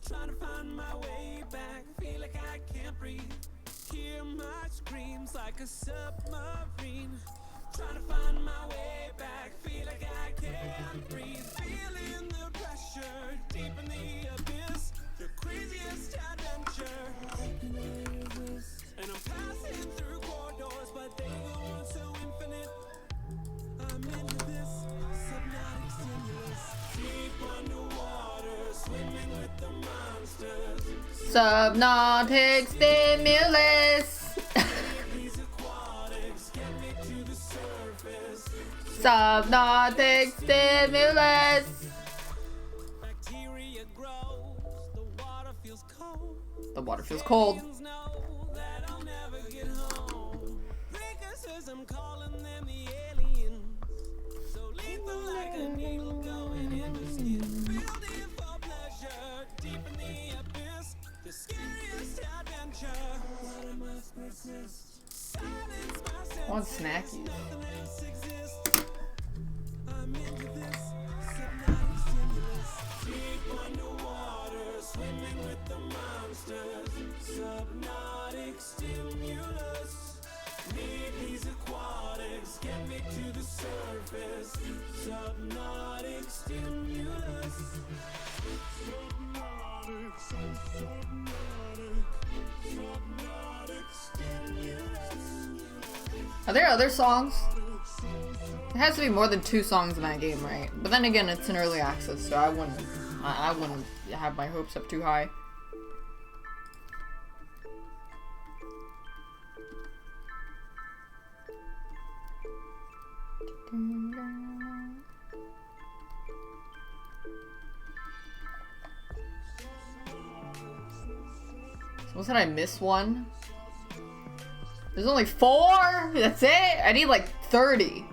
trying to find my way back. Feel like I can't breathe. Hear my screams like a submarine. Trying to find my way back. Feel like I can't breathe. Feeling the pressure deep in the abyss. The craziest adventure. And I'm passing through corridors, but they go on so infinite. I'm into this subnautic stimulus. Deep underwater, swimming with the monsters. Subnautic stimulus. These aquatics get me to the surface. Subnautic stimulus. Bacteria grows, the water feels cold. The water feels cold. Aliens know that I'll never get home. Precursor's, I'm calling them the aliens. So lethal like a needle going into skin. Building for pleasure, deep in the abyss. The scariest adventure. What I must resist. Silence my senses. I want snackies. Nothing else exists. I'm into this subnautic stimulus. Deep underwater, swimming with the monsters. Subnautic stimulus. Need these aquatics, get me to the surface. Subnautic stimulus. Subnautic, so subnautic. Subnautic stimulus. Are there other songs? There has to be more than 2 songs in that game, right? But then again, it's an early access, so I wouldn't have my hopes up too high. So what, did I miss one? There's only 4? That's it? I need like 30.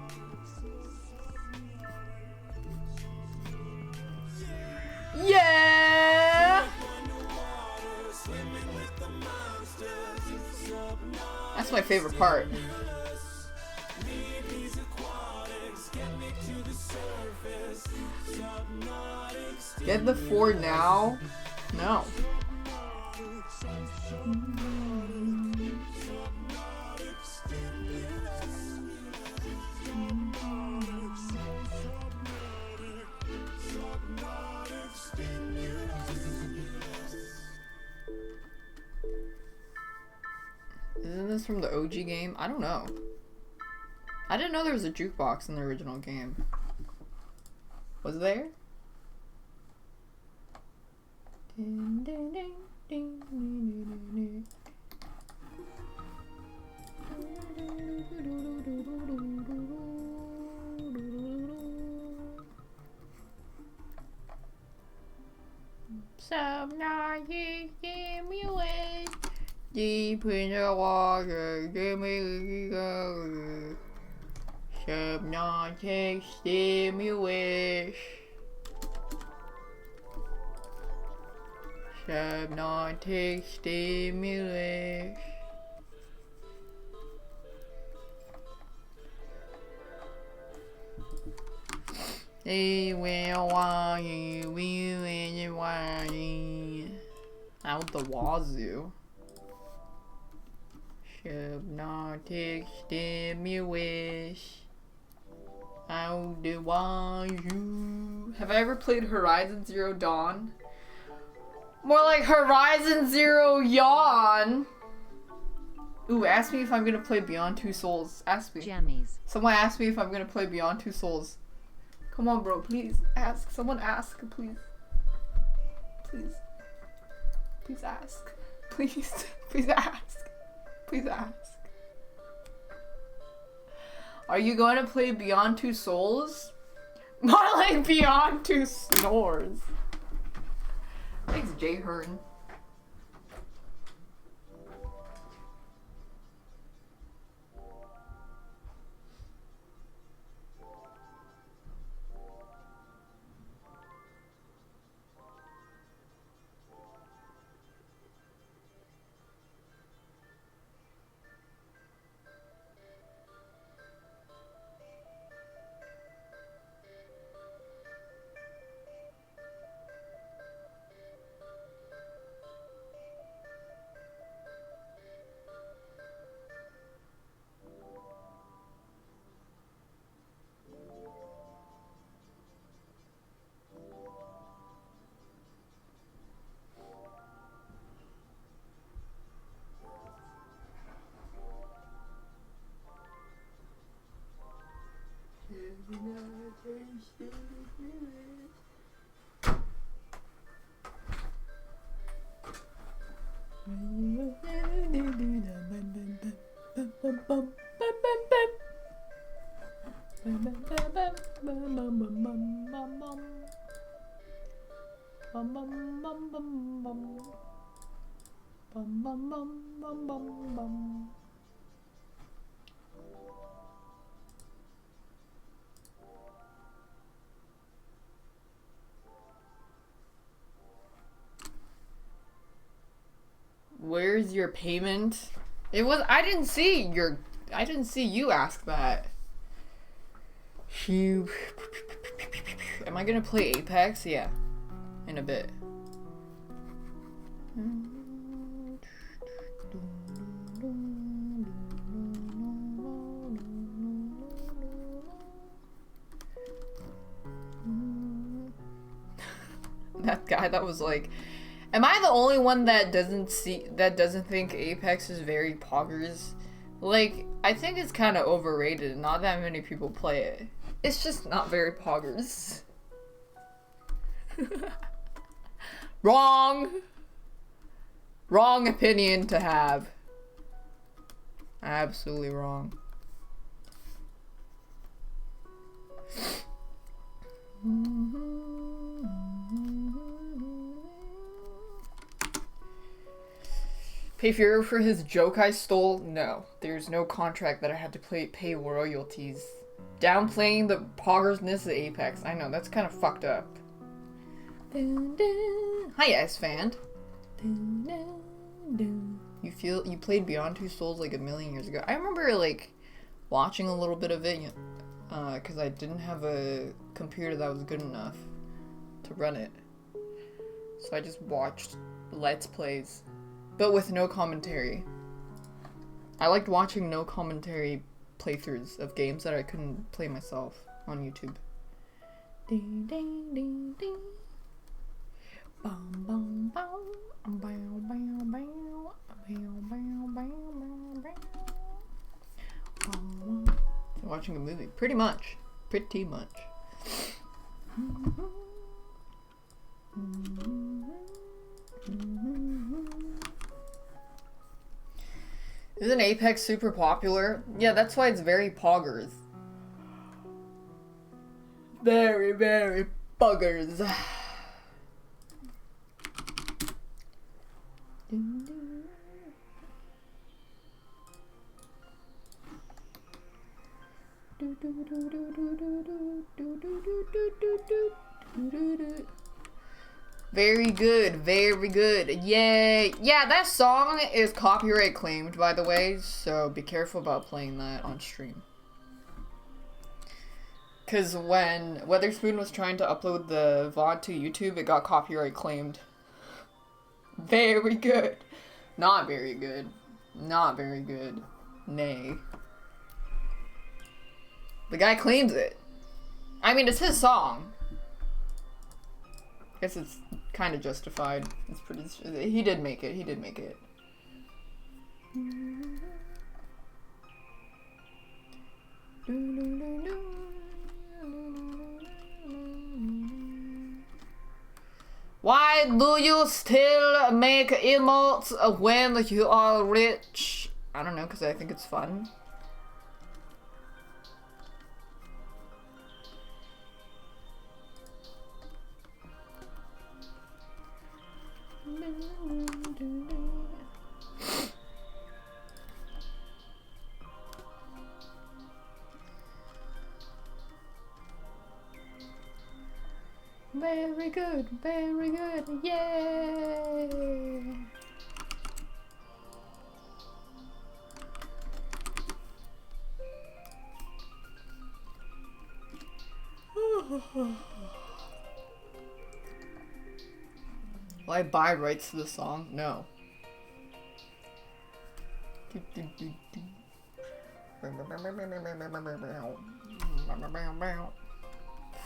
Yeah! That's my favorite part. Get the 4 now? No. Isn't this from the OG game? I don't know. I didn't know there was a jukebox in the original game. Was there? Ding, ding, ding, ding, ding, Subnautic stimulus. Deep in the water, give me go. Subnautic stimulus. Subnautic stimulus. They will want you, we will want you. Out the wazoo. Subnautic stimulus. Out the wazoo. Have I ever played Horizon Zero Dawn? More like Horizon Zero Yawn. Ooh, ask me if I'm gonna play Beyond Two Souls. Ask me. Jammies. Someone asked me if I'm gonna play Beyond Two Souls. Come on, bro, please. Ask. Someone ask, please. Please. Please ask. Please. Please ask. Please ask. Are you going to play Beyond Two Souls? More like Beyond Two Snores. Thanks, Jay Hearn. Where's your payment? It was, I didn't see you ask that. Am I gonna play Apex? Yeah. In a bit. That guy that was like, am I the only one that doesn't think Apex is very poggers? Like, I think it's kind of overrated. Not that many people play it. It's just not very poggers. Wrong. Wrong opinion to have. Absolutely wrong. Pay Fury for his joke I stole? No. There's no contract that I had to pay royalties. Downplaying the poggersness of Apex. I know, that's kind of fucked up. Hi, S-Fan. You played Beyond Two Souls like a million years ago. I remember, like, watching a little bit of it, because I didn't have a computer that was good enough to run it. So I just watched Let's Plays. But with no commentary. I liked watching no commentary playthroughs of games that I couldn't play myself on YouTube. Ding ding ding ding. Bum bum bum. Bow bow bow. Bow bow bow bow. Watching a movie. Pretty much. Pretty much. Isn't Apex super popular? Yeah, that's why it's very poggers. Very, very poggers. Very good, very good. Yay. Yeah, that song is copyright claimed, by the way, so be careful about playing that on stream. Because when Weatherspoon was trying to upload the VOD to YouTube, it got copyright claimed. Very good. Not very good. Not very good. Nay. The guy claims it. I mean, it's his song. I guess it's kind of justified. It's pretty. He did make it. He did make it. Why do you still make emotes when you are rich? I don't know, because I think it's fun. Very good, yay! Will I buy rights to the song? No.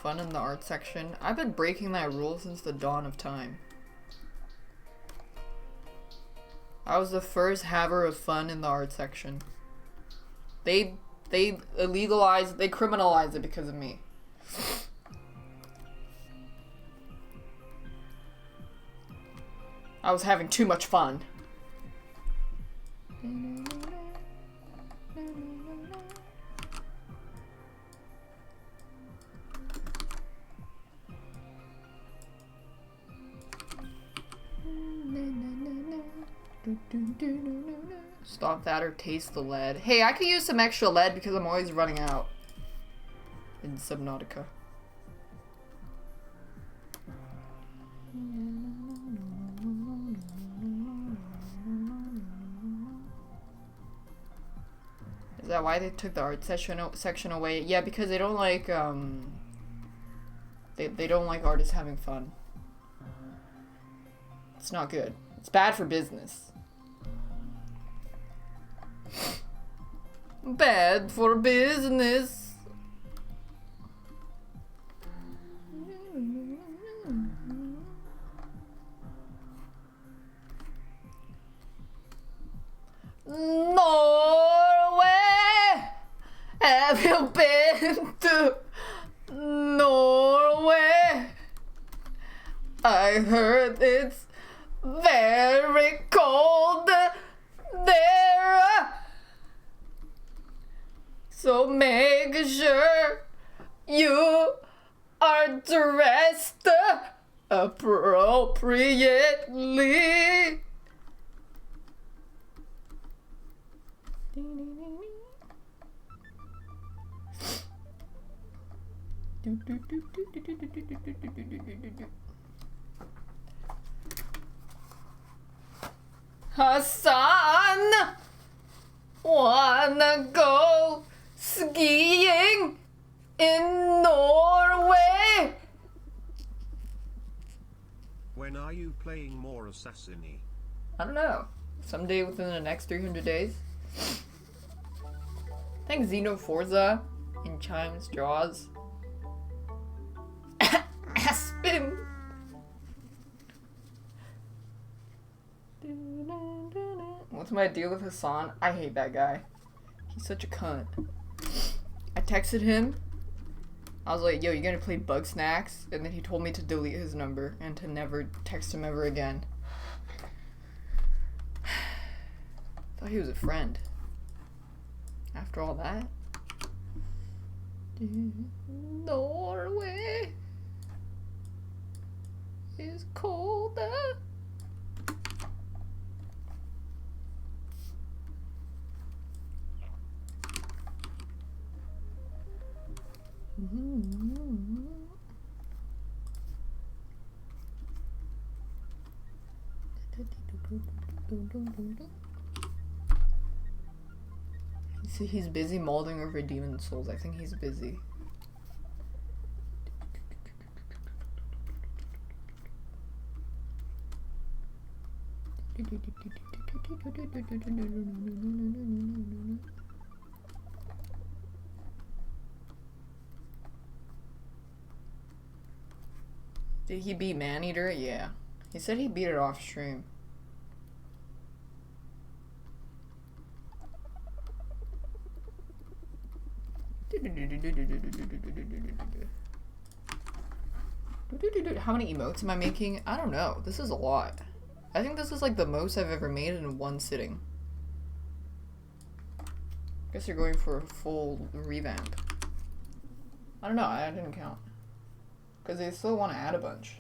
Fun in the art section. I've been breaking that rule since the dawn of time. I was the first haver of fun in the art section. They illegalized, they criminalized it because of me. I was having too much fun. Stop that or taste the lead. Hey, I could use some extra lead because I'm always running out in Subnautica. Is that why they took the art section away? Yeah, because they don't like they don't like artists having fun. It's not good. It's bad for business. Bad for business. Norway! Have you been to Norway? I heard it's very cold there. So make sure you are dressed appropriately. Hassan, wanna go skiing in Norway? When are you playing more Assassini? I don't know. Someday within the next 300 days. Thanks Xeno Forza in Chimes Draws. Aspen. What's my deal with Hassan? I hate that guy. He's such a cunt. I texted him. I was like, yo, you gonna play Bug Snacks? And then he told me to delete his number and to never text him ever again. Thought he was a friend. After all that. Norway is colder. See, he's busy molding over Demon Souls. I think he's busy. Did he beat Maneater? Yeah. He said he beat it off stream. How many emotes am I making? I don't know. This is a lot. I think this is like the most I've ever made in one sitting. Guess you're going for a full revamp. I don't know. I didn't count. Because they still want to add a bunch.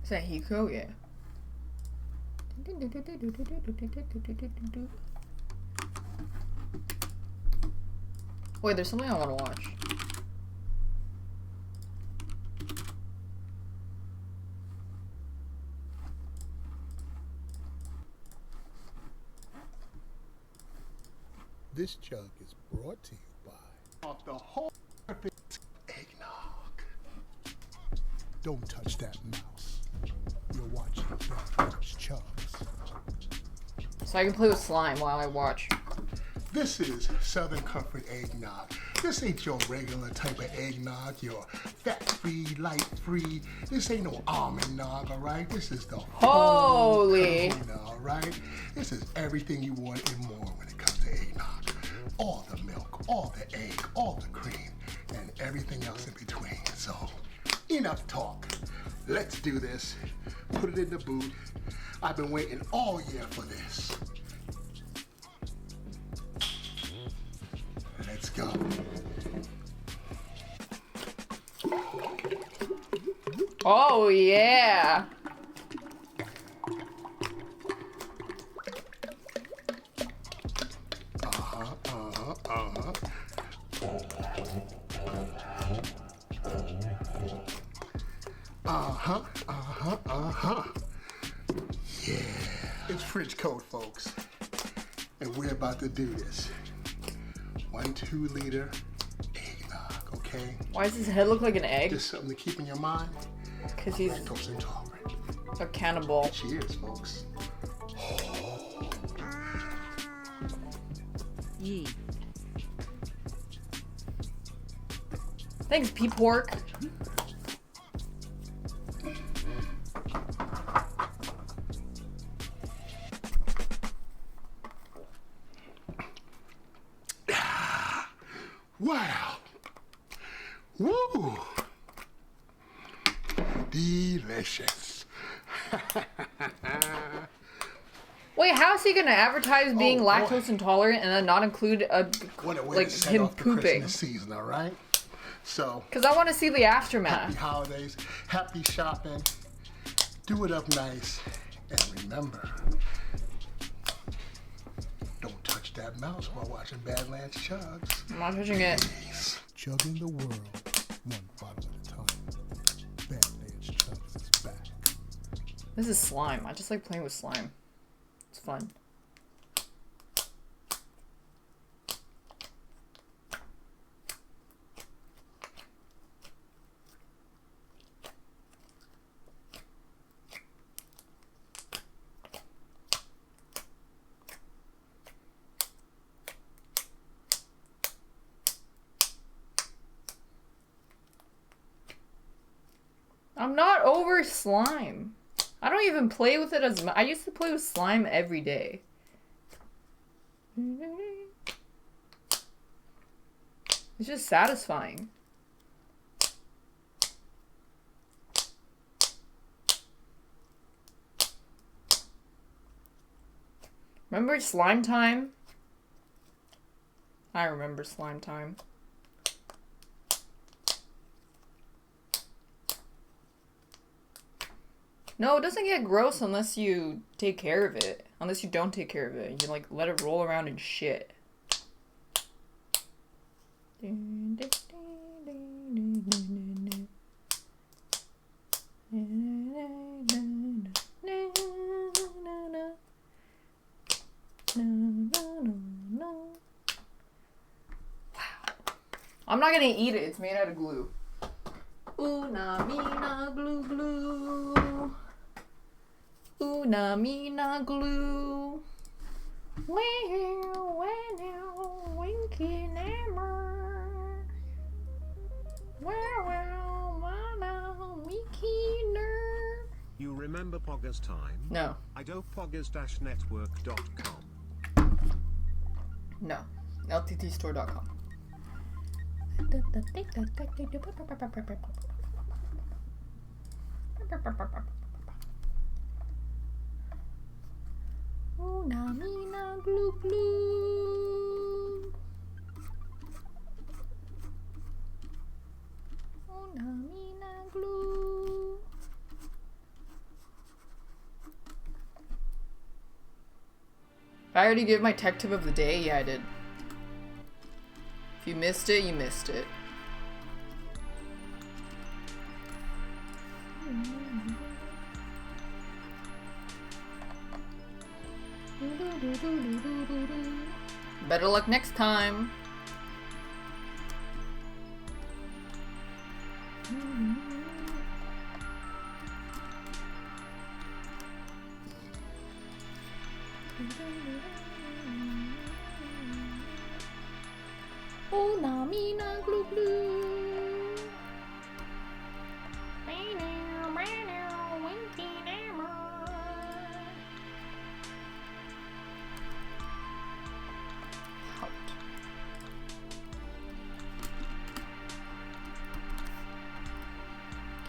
Is that Hiko? Yeah. Wait, there's something I want to watch. This jug is brought to you by the whole eggnog. Don't touch that mouse. You're watching Beverage Chugs. So I can play with slime while I watch. This is Southern Comfort Eggnog. This ain't your regular type of eggnog, your fat-free, light-free. This ain't no almond nog, all right? This is the holy, all right? This is everything you want and more when it comes to eggnog. All the milk, all the egg, all the cream, and everything else in between. So, enough talk. Let's do this. Put it in the boot. I've been waiting all year for this. Let's go. Oh, yeah. Yeah. It's fridge code, folks. And we're about to do this. 1 2-liter eggnog, okay? Why does his head look like an egg? Just something to keep in your mind. Because he's lactose intolerant. A cannibal. Cheers, folks. Yee. Thanks, P-Pork. Wow. Woo. Delicious. Wait, how is he gonna advertise being lactose intolerant and then not include like him pooping? The season, all right? So. Because I want to see the aftermath. Happy holidays, happy shopping. Do it up nice, and remember, don't touch that mouse while watching Badlands Chugs. I'm not touching it. Please. Chugging the world, one bottle at a time. Badlands Chugs is back. This is slime. I just like playing with slime. It's fun. I'm not over slime. I don't even play with it as much. I used to play with slime every day. It's just satisfying. Remember slime time? I remember slime time. No, it doesn't get gross unless you take care of it. Unless you don't take care of it. You like let it roll around in shit. I'm not gonna eat it. It's made out of glue. Una mina glue glue. Una mina glue. Winky hammer. You remember Poggers time? No. I do poggers-network.com. No. LTTstore.com. Una mina glue glue. Una mina glue. Did I already give my tech tip of the day? Yeah, I did. If you missed it, you missed it. Better luck next time. Oh, na mina glue glue.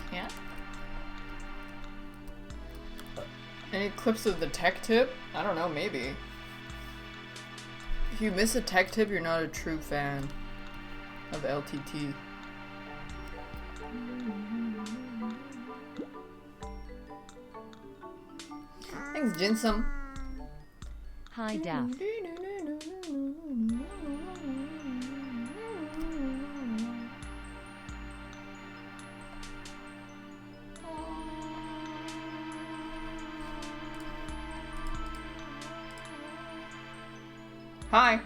Can't. Any clips of the tech tip? I don't know, maybe. If you miss a tech tip, you're not a true fan of LTT. Thanks, Jinsum. Hi, Daff. Hi.